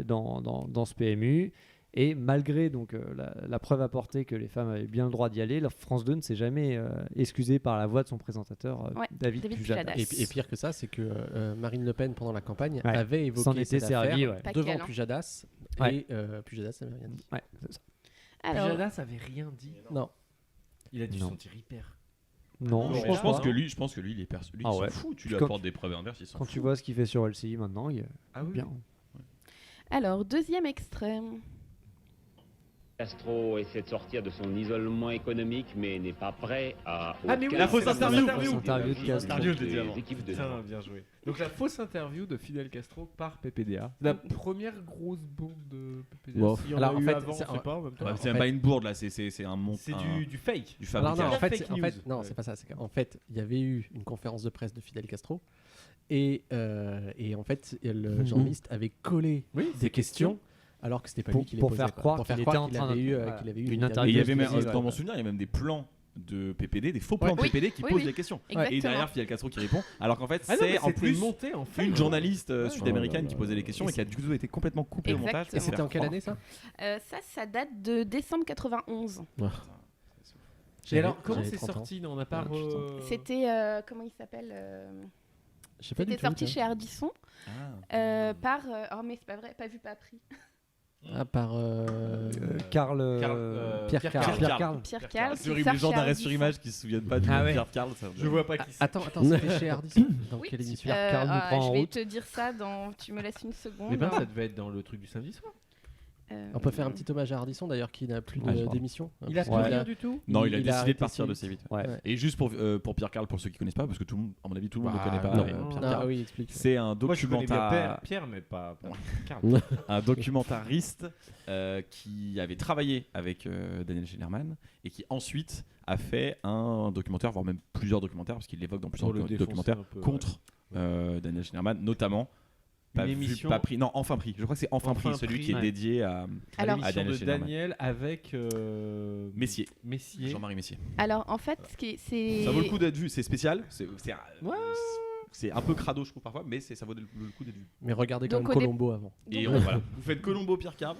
dans ce PMU. Et malgré donc la preuve apportée que les femmes avaient bien le droit d'y aller, la France 2 ne s'est jamais excusée par la voix de son présentateur Ouais, David David Pujadas. Pujadas. Et pire que ça, c'est que Marine Le Pen, pendant la campagne, Ouais. avait S'en évoqué était cette servi, affaire ouais. Pas devant quel, hein. Pujadas. Ouais. Et Pujadas n'avait rien dit. Ouais, c'est ça. Alors, Pujadas avait rien dit. Non. Il a dû se Non. sentir hyper. Non, Je je pense pense pas. que lui, il est perçu. Lui, Ah il s'en ouais. fout. Tu lui Quand- apportes des preuves inverses, il s'en Quand fout. tu vois ce qu'il fait sur LCI maintenant, il est Ah oui. bien. alors, deuxième extrait. Castro essaie de sortir de son isolement économique, mais n'est pas prêt à. Ah, mais oui, La fausse c'est interview. Fausse interview de Castro. Interview, je l'ai dit des avant. équipes de Putain, bien joué. Donc la fausse interview de Fidel Castro par PPDA. La première grosse bourde de PPDA. Bon, S'il y en alors, a en eu fait, avant, c'est- on sait pas en même temps. Ouais, en c'est même fait- pas une bourde là, c'est un mont. C'est du fake. Du Alors non, fabriquage. en fait, Fake en news. fait, non, Ouais. c'est pas ça. C'est qu'en fait, il y avait eu une conférence de presse de Fidel Castro et en fait, le journaliste avait collé des questions alors que c'était pas Pour- lui qui les pour posait. faire quoi. croire pour faire qu'il croire était en qu'il train avait de- eu, voilà. qu'il avait eu Une Et il y interview avait même, exclusive, dans mon ouais. souvenir, il y a même des plans de PPD, des faux plans de Oui. PPD qui Oui, posent oui. des questions. Exactement. Et derrière, Fidel Castro qui répond. Alors qu'en fait, Ah non, mais c'est en c'était plus monté en fait. une journaliste Ouais. sud-américaine qui posait les questions et qui a du coup été complètement coupée au montage. Exactement. Et c'était en quelle année ça Ça date de décembre 91. Et alors, comment J'avais c'est 30 ans. sorti? Non, on n'a pas. Ah, putain. C'était, comment il s'appelle Je sais pas du C'était tout. sorti tiens. chez Ardisson Ah. par. Oh, mais c'est pas vrai, pas vu, pas pris. Ah, par Karl, Pierre Karl. Karl. Pierre Karl. Pierre Karl. C'est qui horrible, sort les gens chez d'arrêt Ardisson. sur image qui se souviennent pas du Ah nom de ouais. Pierre Karl. Je vois pas qui c'est. Attends, c'était chez Ardisson. Dans Oui. quelle émission Pierre Karl nous prend en Je vais route. te dire ça dans. Tu me laisses une seconde. Mais ben, ça devait être dans le truc du samedi soir. On peut faire un petit hommage à Ardisson d'ailleurs qui n'a plus Ah, je crois. d'émission. Il a Parce plus qu'il rien du tout. Non, il a décidé arrêté de partir de si- C8. Ouais. Et juste pour Pierre Karl, pour ceux qui connaissent pas, parce que tout le monde, à mon avis, tout le monde ne Bah, connaît pas non. Pierre Ah Karl. oui, explique. C'est un Moi, je connais bien documentaire. Pierre, mais pas Karl. Un documentariste qui avait travaillé avec Daniel Schneiderman et qui ensuite a fait un documentaire, voire même plusieurs documentaires, parce qu'il l'évoque dans plusieurs Pour le défoncer documentaires un peu, contre Daniel Schneiderman, notamment. Pas Une vu, émission- pas pris, non, enfin pris. Je crois que c'est enfin Enfin pris, celui pris, qui est ouais. dédié à Alors- L'émission Daniel de Schneiderman. Daniel avec Messier. Messier. Jean-Marie Messier. Alors, en fait, c'est. Ça vaut le coup d'être vu, c'est spécial. C'est un peu crado, je trouve parfois, mais ça vaut le coup d'être vu. Mais regardez quand Donc, même au dé- Colombo avant. Et voilà, vous faites Colombo, Pierre Karl.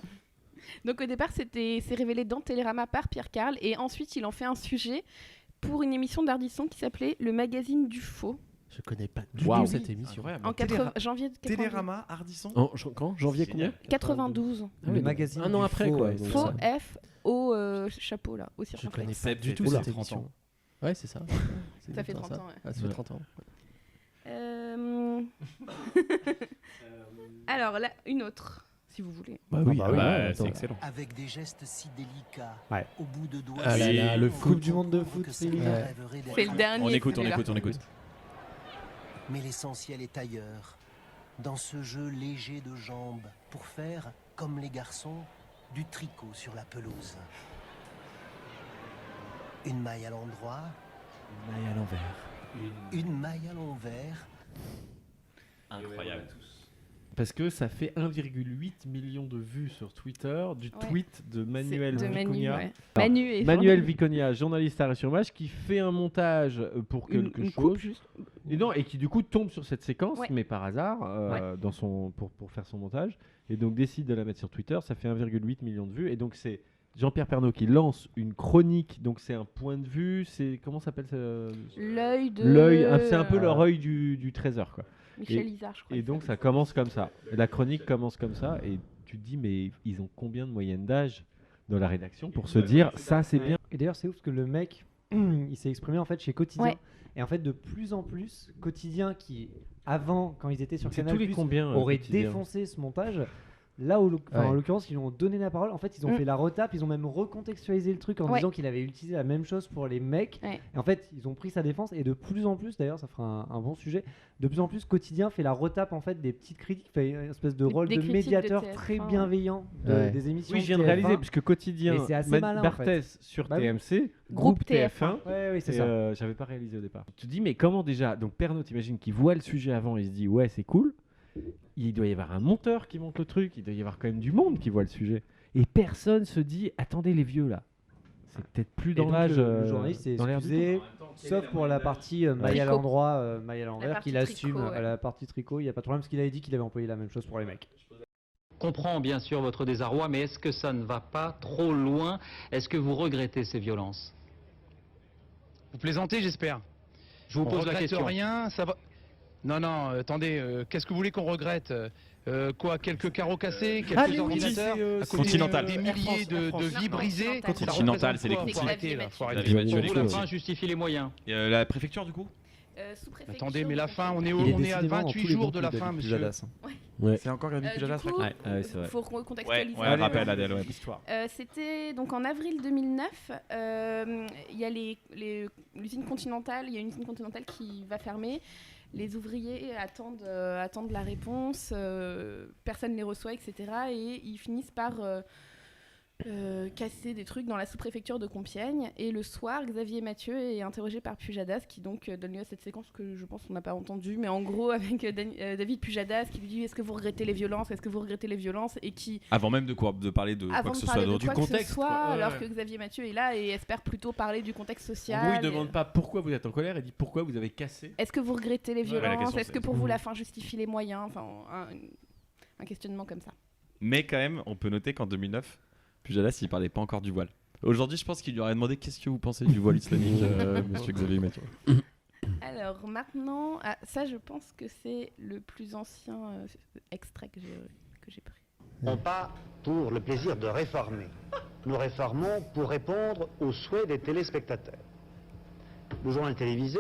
Donc au départ, c'est révélé dans Télérama par Pierre Karl et ensuite il en fait un sujet pour une émission d'Ardisson qui s'appelait Le Magazine du Faux Je connais pas du Waouh. tout cette émission. Incroyable. en janvier 92. Télérama, Ardisson. Quand Janvier combien 92. Ah oui, Le magazine un an du après faux, quoi. ouais, donc Faux ça- F au chapeau là, au Je connais circonflexe. pas du tout ça cette fait 30 émission. ans. Ouais, c'est ça. C'est Ça fait exactement 30 ans, ouais. Ah, ça fait 30 ans. Alors là, une autre, si vous voulez. Bah oui, bah oui, c'est excellent. Avec des gestes si délicats, Ouais. au bout de doigts. Ah là là, le Coupe du monde de foot féminin. C'est le dernier. On écoute. celui-là. Mais l'essentiel est ailleurs, dans ce jeu léger de jambes, pour faire, comme les garçons, du tricot sur la pelouse. Une maille à l'endroit. Une maille à l'envers. Une maille à l'envers. Incroyable. Parce que ça fait 1,8 million de vues sur Twitter du tweet de Manuel de Manu, Viconia. ouais. Manu et Manuel Viconia, journaliste Arrêt sur Image, qui fait un montage pour quelque une chose. coupe, juste. Et qui du coup tombe sur cette séquence, Ouais. mais par hasard, dans pour faire son montage. Et donc décide de la mettre sur Twitter. Ça fait 1,8 million de vues. Et donc c'est Jean-Pierre Pernaut qui lance une chronique. Donc c'est un point de vue. C'est comment s'appelle ça L'œil de. C'est un peu leur œil du trésor, quoi. Michel Izard, je crois. Et donc ça commence comme ça. La chronique commence comme ça. Et tu te dis, mais ils ont combien de moyenne d'âge dans la rédaction pour se dire ça c'est bien. Et d'ailleurs, c'est ouf parce que le mec, il s'est exprimé en fait chez Quotidien. Ouais. Et en fait, de plus en plus, Quotidien qui, avant, quand ils étaient sur C'est Canal+, tous les combien, aurait Quotidien défoncé ce montage. Là, en l'occurrence, ils lui ont donné la parole. En fait, ils ont fait la retape, ils ont même recontextualisé le truc en disant qu'il avait utilisé la même chose pour les mecs. Et en fait, ils ont pris sa défense. Et de plus en plus, d'ailleurs, ça fera un bon sujet. De plus en plus, Quotidien fait la retape en fait des petites critiques, fait une espèce de rôle Des de critiques médiateur de TF1, très bienveillant des émissions. Oui, je viens de de réaliser, TF1. puisque Quotidien, Et c'est assez malin, en fait. Barthès sur Bah oui. TMC, Groupe groupe TF1. Ouais, oui, c'est Et, ça. j'avais pas réalisé au départ. Tu te dis, mais comment déjà? Donc Pernaut, t'imagines qu'il voit le sujet avant, il se dit, ouais, c'est cool. Il doit y avoir un monteur qui monte le truc, il doit y avoir quand même du monde qui voit le sujet. Et personne se dit, attendez les vieux là. C'est peut-être plus Et dans donc, l'âge. le journaliste s'est dans l'air du excusé, temps. sauf pour la partie maille à Tricot. l'endroit, maille à La l'envers, partie qu'il assume. tricot, ouais. La partie tricot, il n'y a pas de problème, parce qu'il avait dit qu'il avait employé la même chose pour les mecs. comprends bien sûr votre désarroi, mais est-ce que ça ne va pas trop loin? Est-ce que vous regrettez ces violences? Vous plaisantez, j'espère. Je vous pose la regrette question. rien, ça va. Non, non, attendez, qu'est-ce que vous voulez qu'on regrette? Quoi, quelques carreaux cassés, quelques ordinateurs, à côté Continental. des milliers de vies brisées. Continental, c'est les coups. coups. Faut arrêter, là, faut arrêter. Xavier Mathieu, Pour les vous, la coups. fin justifie les moyens. Et la préfecture du coup Attendez, mais la fin, on est Il est on est à décidément dans 28 tous les jours bons de la coups fin, David monsieur. Pujadas, hein. Ouais. C'est encore David Pujadas, du coup, c'est vrai. faut recontextualiser. Ouais, rappel Adèle, ouais. C'était donc en avril 2009. Il y a l'usine Continental. Il y a une usine Continental qui va fermer. Les ouvriers attendent la réponse. Personne ne les reçoit, etc. Et ils finissent par casser des trucs dans la sous-préfecture de Compiègne. Et le soir, Xavier Mathieu est interrogé par Pujadas, qui donc donne lieu à cette séquence que je pense qu'on n'a pas entendue, mais en gros avec David Pujadas qui lui dit: est-ce que vous regrettez les violences? Est-ce que vous regrettez les violences? Et qui Avant même de parler de quoi que ce soit d'autre. du contexte, alors que Xavier Mathieu est là et espère plutôt parler du contexte social. En gros, il ne demande pas pourquoi vous êtes en colère, il dit pourquoi vous avez cassé. Est-ce que vous regrettez les la violences? question, Est-ce que pour vous la fin justifie les moyens? Enfin, un questionnement comme ça. Mais quand même, on peut noter qu'en 2009, Pujadas, il parlait pas encore du voile. Aujourd'hui, je pense qu'il lui aurait demandé qu'est-ce que vous pensez du voile islamique, monsieur Xavier Mathieu. Alors maintenant, ça je pense que c'est le plus ancien extrait que j'ai pris. Non pas pour le plaisir de réformer. Nous réformons pour répondre aux souhaits des téléspectateurs. Le journal télévisé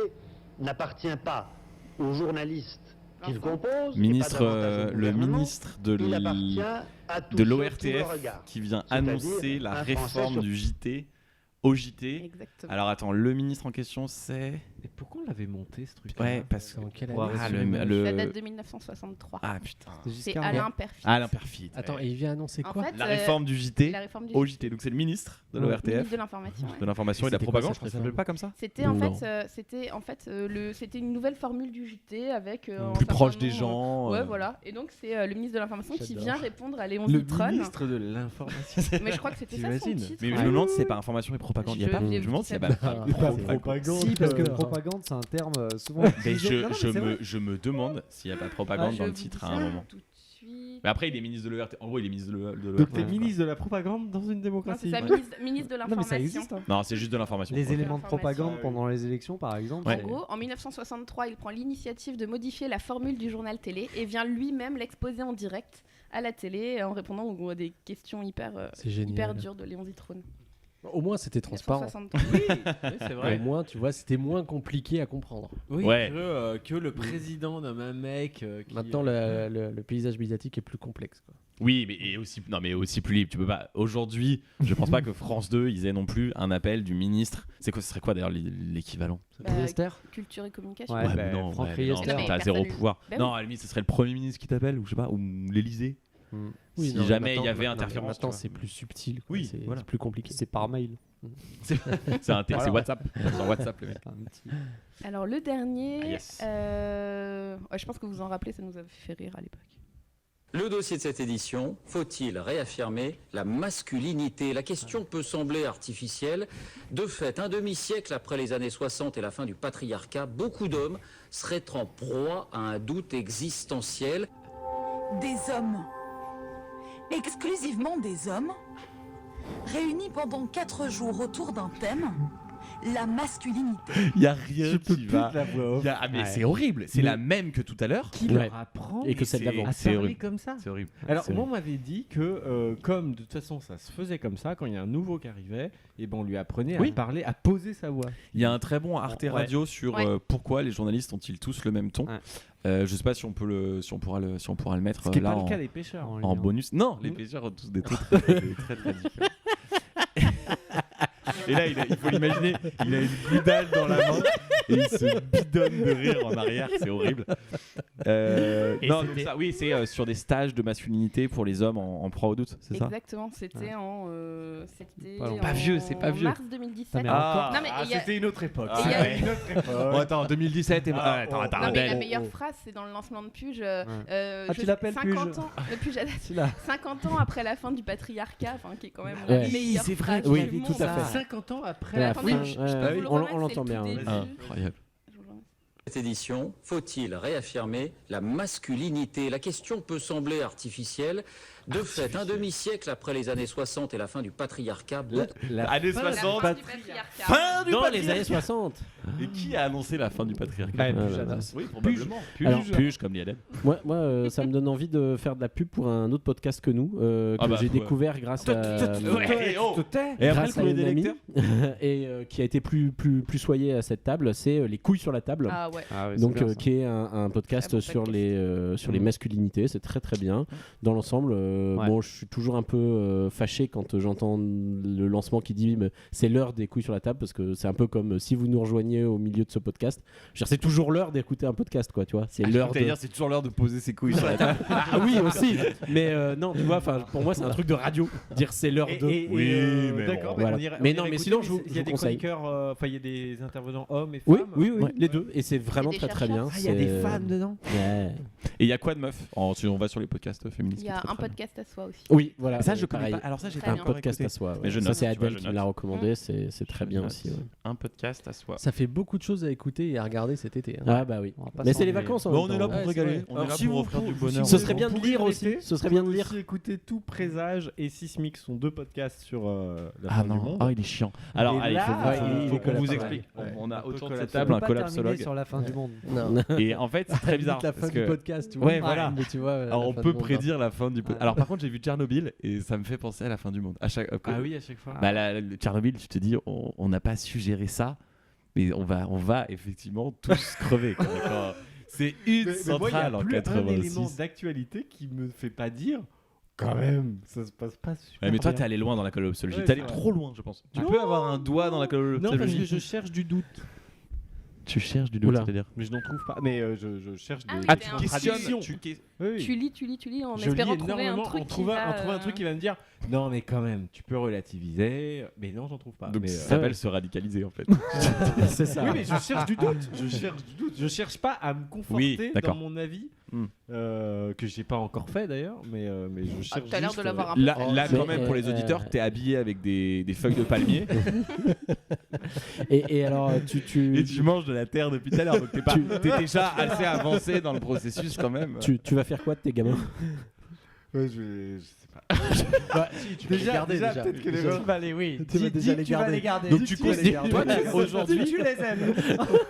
n'appartient pas aux journalistes qui le composent. Le ministre de l'ORTF qui vient annoncer la réforme du JT au JT. Exactement. Alors attends, le ministre en question c'est... Et pourquoi on l'avait monté ce truc? Ouais, parce que... Ça date de 1963. Ah putain. C'est Alain Perfit. Alain Perfit. Attends, et il vient annoncer quoi? La réforme du JT la réforme du au JT. JT. Donc c'est le ministre de l'ORTF. Ministre de l'information. De l'information et de la propagande, je crois que ça s'appelle pas comme ça. C'était c'était une nouvelle formule du JT avec plus proche des gens. Ouais, voilà. Et donc c'est le ministre de l'information qui vient répondre à Léon Le Zitrone. ministre de l'information. Mais je crois que c'était ça son titre. Mais je me demande si c'est pas information et propagande. Je me demande s'il y a pas propagande. Si, parce que propagande, c'est un terme souvent mais utilisé. je me demande s'il n'y a pas de propagande dans le titre à un moment. Mais après, il est ministre de l'ORTF. En gros, il est ministre de l'ORTF. Donc t'es ministre de la propagande dans une démocratie. Non, c'est ça, ministre de Non, mais ça l'information. existe. Hein. Non, c'est juste de l'information. Les éléments de propagande pendant les élections, par exemple. En gros, en 1963, il prend l'initiative de modifier la formule du journal télé et vient lui-même l'exposer en direct à la télé en répondant à des questions hyper dures de Léon Zitrone. Au moins, c'était transparent. 1963. Oui, c'est vrai. Au moins, tu vois, c'était moins compliqué à comprendre. Oui, ouais. que le président d'un même mec. Maintenant, le paysage médiatique est plus complexe, quoi. Oui, mais aussi plus libre. Tu peux pas. Aujourd'hui, je pense pas que France 2 ils aient non plus un appel du ministre. C'est quoi, ce serait quoi d'ailleurs l'équivalent? Culture et communication. Non, Franck non, Riester. t'as zéro pouvoir. Ben non, oui. à la limite, ce serait le Premier ministre qui t'appelle ou je sais pas, ou l'Élysée. Si non, mais jamais il y maintenant- avait non, interférence. Maintenant, tu vois. c'est plus subtil. quoi. Oui, c'est voilà. plus compliqué. C'est par mail. C'est c'est WhatsApp. C'est WhatsApp, le mec. Alors le dernier, Ah, yes. je pense que vous en rappelez, ça nous avait fait rire à l'époque. Le dossier de cette édition, faut-il réaffirmer la masculinité? La question peut sembler artificielle. De fait, un demi-siècle après les années 60 et la fin du patriarcat, beaucoup d'hommes seraient en proie à un doute existentiel. Des hommes, exclusivement des hommes, réunis pendant 4 jours autour d'un thème, la masculinité. Il y a rien qui va. Mais Ouais. c'est horrible. C'est la même que tout à l'heure. Qui leur apprend Et que celle d'avant. à C'est parler horrible. comme ça? C'est horrible. Alors C'est moi on m'avait dit que comme de toute façon ça se faisait comme ça, quand il y a un nouveau qui arrivait, et ben on lui apprenait Oui. à parler, à poser sa voix. Il y a un très bon Arte Ouais. Radio sur Ouais. pourquoi les journalistes ont-ils tous le même ton. Je sais pas si on pourra le mettre Ce qui est là pas le en, cas des pêcheurs. en bonus. Non, les pêcheurs ont tous des tons très différents. Et là, il faut l'imaginer, il a une goudale dans la main et il se bidonne de rire en arrière, c'est horrible. Non, donc ça, oui, c'est sur des stages de masculinité pour les hommes en proie au doute, c'est ça? Exactement, c'était Pas vieux, c'est pas vieux. mars 2017. Ah, Non, mais il y a- c'était une autre époque. Et il y a- Une autre époque. Bon, attends, 2017 et... attends, Non, mais la Adèle. meilleure phrase, c'est dans le lancement de Puge. tu l'appelles 50 Puge ans, le Puge Adèle. Celui-là. 50 ans après la fin du patriarcat, qui est quand même Ouais. la meilleure c'est phrase vrai, du oui, tout monde. à fait. 50 ans après La la fin, fin. ouais, je peux ouais, vous le on remettre, l'entend c'est bien. le ouais. tout début. Incroyable. Cette édition, faut-il réaffirmer la masculinité? La question peut sembler artificielle. De fait, un demi-siècle après les années 60 et la fin du patriarcat, Années 60, fin du patriarcat. fin du Dans patriarcat. les années 60. Et qui a annoncé la fin du patriarcat? Bah, Ah, Pujadas. Oui, probablement. Alors, Puge, comme dit Adèle. Moi, ça me donne envie de faire de la pub pour un autre podcast que nous, que Ah bah, j'ai ouais. découvert grâce à Ouais, oh. Et après, grâce le à courrier une des amie, lecteurs et qui a été plus soyé à cette table, c'est les couilles sur la table. Ah ouais. Ah ouais, c'est Donc bien, ça. qui est un podcast Très bon sur podcast. les masculinités, c'est très très bien. Dans l'ensemble, bon, je suis toujours un peu fâché quand j'entends le lancement qui dit mais c'est l'heure des couilles sur la table, parce que c'est un peu comme si vous nous rejoignez au milieu de ce podcast. Je veux dire, c'est toujours l'heure d'écouter un podcast, quoi, tu vois. C'est l'heure de... C'est toujours l'heure de poser ses couilles sur la table. Ah oui aussi, mais non, tu vois, enfin pour moi c'est un truc de radio, dire c'est l'heure de. Oui, mais d'accord. bon, voilà. on irait- Mais on non, irait mais écouter, sinon, je vous il y a des conseille. chroniqueurs, enfin il y a des intervenants hommes et femmes. Oui, oui, oui, les deux, et c'est vraiment des très très bien. chercheurs. Ah, il y a des C'est- femmes dedans. Ouais. Et il y a quoi de meuf? Si on va sur les podcasts féministes. Il y a c'est très, un très bien. podcast à soi aussi. Oui, voilà. Ça, je connais pareil. pas. Alors ça, j'ai Très pas Un bien. encore podcast écouté. à soi. ouais. Mais je Ça, note, c'est tu vois, Adèle je qui note. me l'a recommandé, c'est très bien Je aussi. note. ouais. Un podcast à soi. Ça fait beaucoup de choses à écouter et à regarder cet été. hein. Ah bah oui. On va pas Mais c'est les s'ennuyer. vacances en Mais même on est temps. là pour Ouais, c'est régaler. vrai. On Alors, est là si pour vous- offrir du vous- bonheur. Ce vous serait bien de pouvez lire l'été, aussi. Ce serait bien de vous lire. pouvez aussi écouter Tout Présage et Sismic, sont deux podcasts sur la Ah fin du non, monde. ah il est chiant. Alors, Et allez, là, il faut qu'on vous collapsologue. explique. Ouais. On a Un peu autour de cette collapsologue. table un On peut pas terminer collapsologue. sur la fin du monde. Non. Et en fait, c'est très bizarre. La parce fin que- du podcast, tu vois. Ouais, voilà. Mais tu vois, Alors, la on fin peut du monde, prédire la fin du podcast. Ah. Alors, par contre, j'ai vu Tchernobyl et ça me fait penser à la fin du monde. À chaque. Ah oui, à chaque fois. Bah, le Tchernobyl, tu te dis, on n'a pas suggéré ça, mais on va effectivement tous crever. quoi. D'accord. C'est une Mais moi, il y a centrale en plus un élément 86. d'actualité qui me fait pas dire quand même, ça se passe pas super Ouais, mais toi, bien. t'es allé loin dans la collapsologie. Ouais, T'es allé c'est trop loin, je pense. Tu Non. peux avoir un doigt dans la Non, parce collapsologie. que je cherche du doute. Tu cherches du doute, Oula. c'est-à-dire. Mais je n'en trouve pas. Mais je cherche des. Ah oui, Ah, c'est tu un- questionnes. Oui, oui. Tu lis en Je espérant lis trouver un énormément, truc en qui trouvant va, un truc qui va me dire non mais quand même tu peux relativiser, mais non j'en trouve pas. Donc, Mais, ça s'appelle se radicaliser en fait. C'est ça. oui mais je cherche du doute, je cherche pas à me conforter Oui, dans d'accord. mon avis Hmm. Que j'ai pas encore fait d'ailleurs, mais je cherche. t'as l'air juste, de l'avoir un peu Là, fait. là, Mais, quand même, pour les auditeurs, t'es habillé avec des feuilles de palmier Et alors et tu manges de la terre depuis tout à l'heure. Donc, t'es déjà assez avancé dans le processus quand même. tu vas faire quoi de tes gamins? Ouais, je sais pas. Bah, si, tu peux les garder déjà. peut-être que les Déjà. gens va aller, oui. Tu vas déjà les Tu vas garder. les garder. Donc tu conseilles Toi, aujourd'hui, Tu les aimes.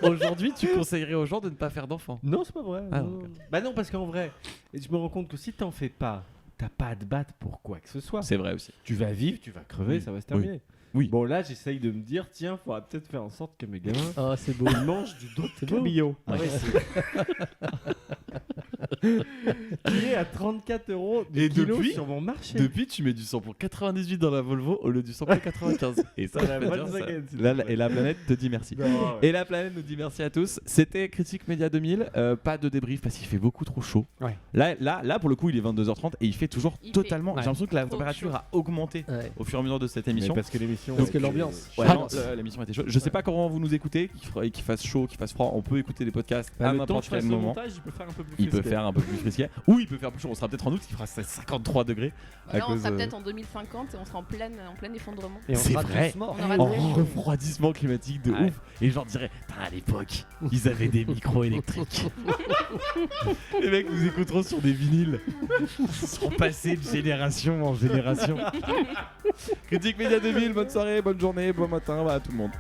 aujourd'hui, tu conseillerais aux gens de ne pas faire d'enfants. Non, c'est pas vrai. Ah, non. Bah non, parce qu'en vrai, je me rends compte que si t'en fais pas, t'as pas à te battre pour quoi que ce soit. C'est vrai aussi. Tu vas vivre, tu vas crever, Oui. ça va se terminer. Oui. Bon, là, j'essaye de me dire, tiens, faudra peut-être faire en sorte que mes gamins Oh, c'est beau. ils mangent du dos de C'est beau. cabillaud. Ah ouais, Qui est à 34 € du Et kilo depuis, sur mon marché. Depuis, tu mets du samplon 98 dans la Volvo au lieu du samplon 95. Et ça, La je peux dire, Volkswagen, ça- s'il là, te plaît. et la planète te dit merci. Non, ouais. Et la planète nous dit merci à tous. C'était Critique Média 2000. Pas de débrief parce qu'il fait beaucoup trop chaud. Ouais. Là, pour le coup, il est 22h30 et il fait toujours Il totalement. fait J'ai l'impression que la trop température chaud. a augmenté au fur et à mesure de cette émission. Mais parce que l'émission. Parce que est- l'ambiance. Ouais, Hot. non, l'émission était chaude. Je sais pas comment vous nous écoutez, qu'il fasse chaud, qu'il fasse froid. On peut écouter des podcasts Bah, à le temps n'importe que je quel fasse le moment. montage, il peut faire un peu plus Il peut frisquet. faire un peu plus frisquet. Ou il peut faire plus chaud. On sera peut-être en août, il fera 53 degrés. Là, on sera peut-être en 2050 et on sera en plein effondrement. Et on C'est sera vrai. tous morts. On aura En tous- refroidissement climatique de Ouais. ouf. Et les gens diraient, à l'époque, ils avaient des micros électriques. Les mecs nous écouteront sur des vinyles. Ils seront passés de génération en génération. Critique Média 2000, bonne soirée, bonne journée, bon matin à tout le monde.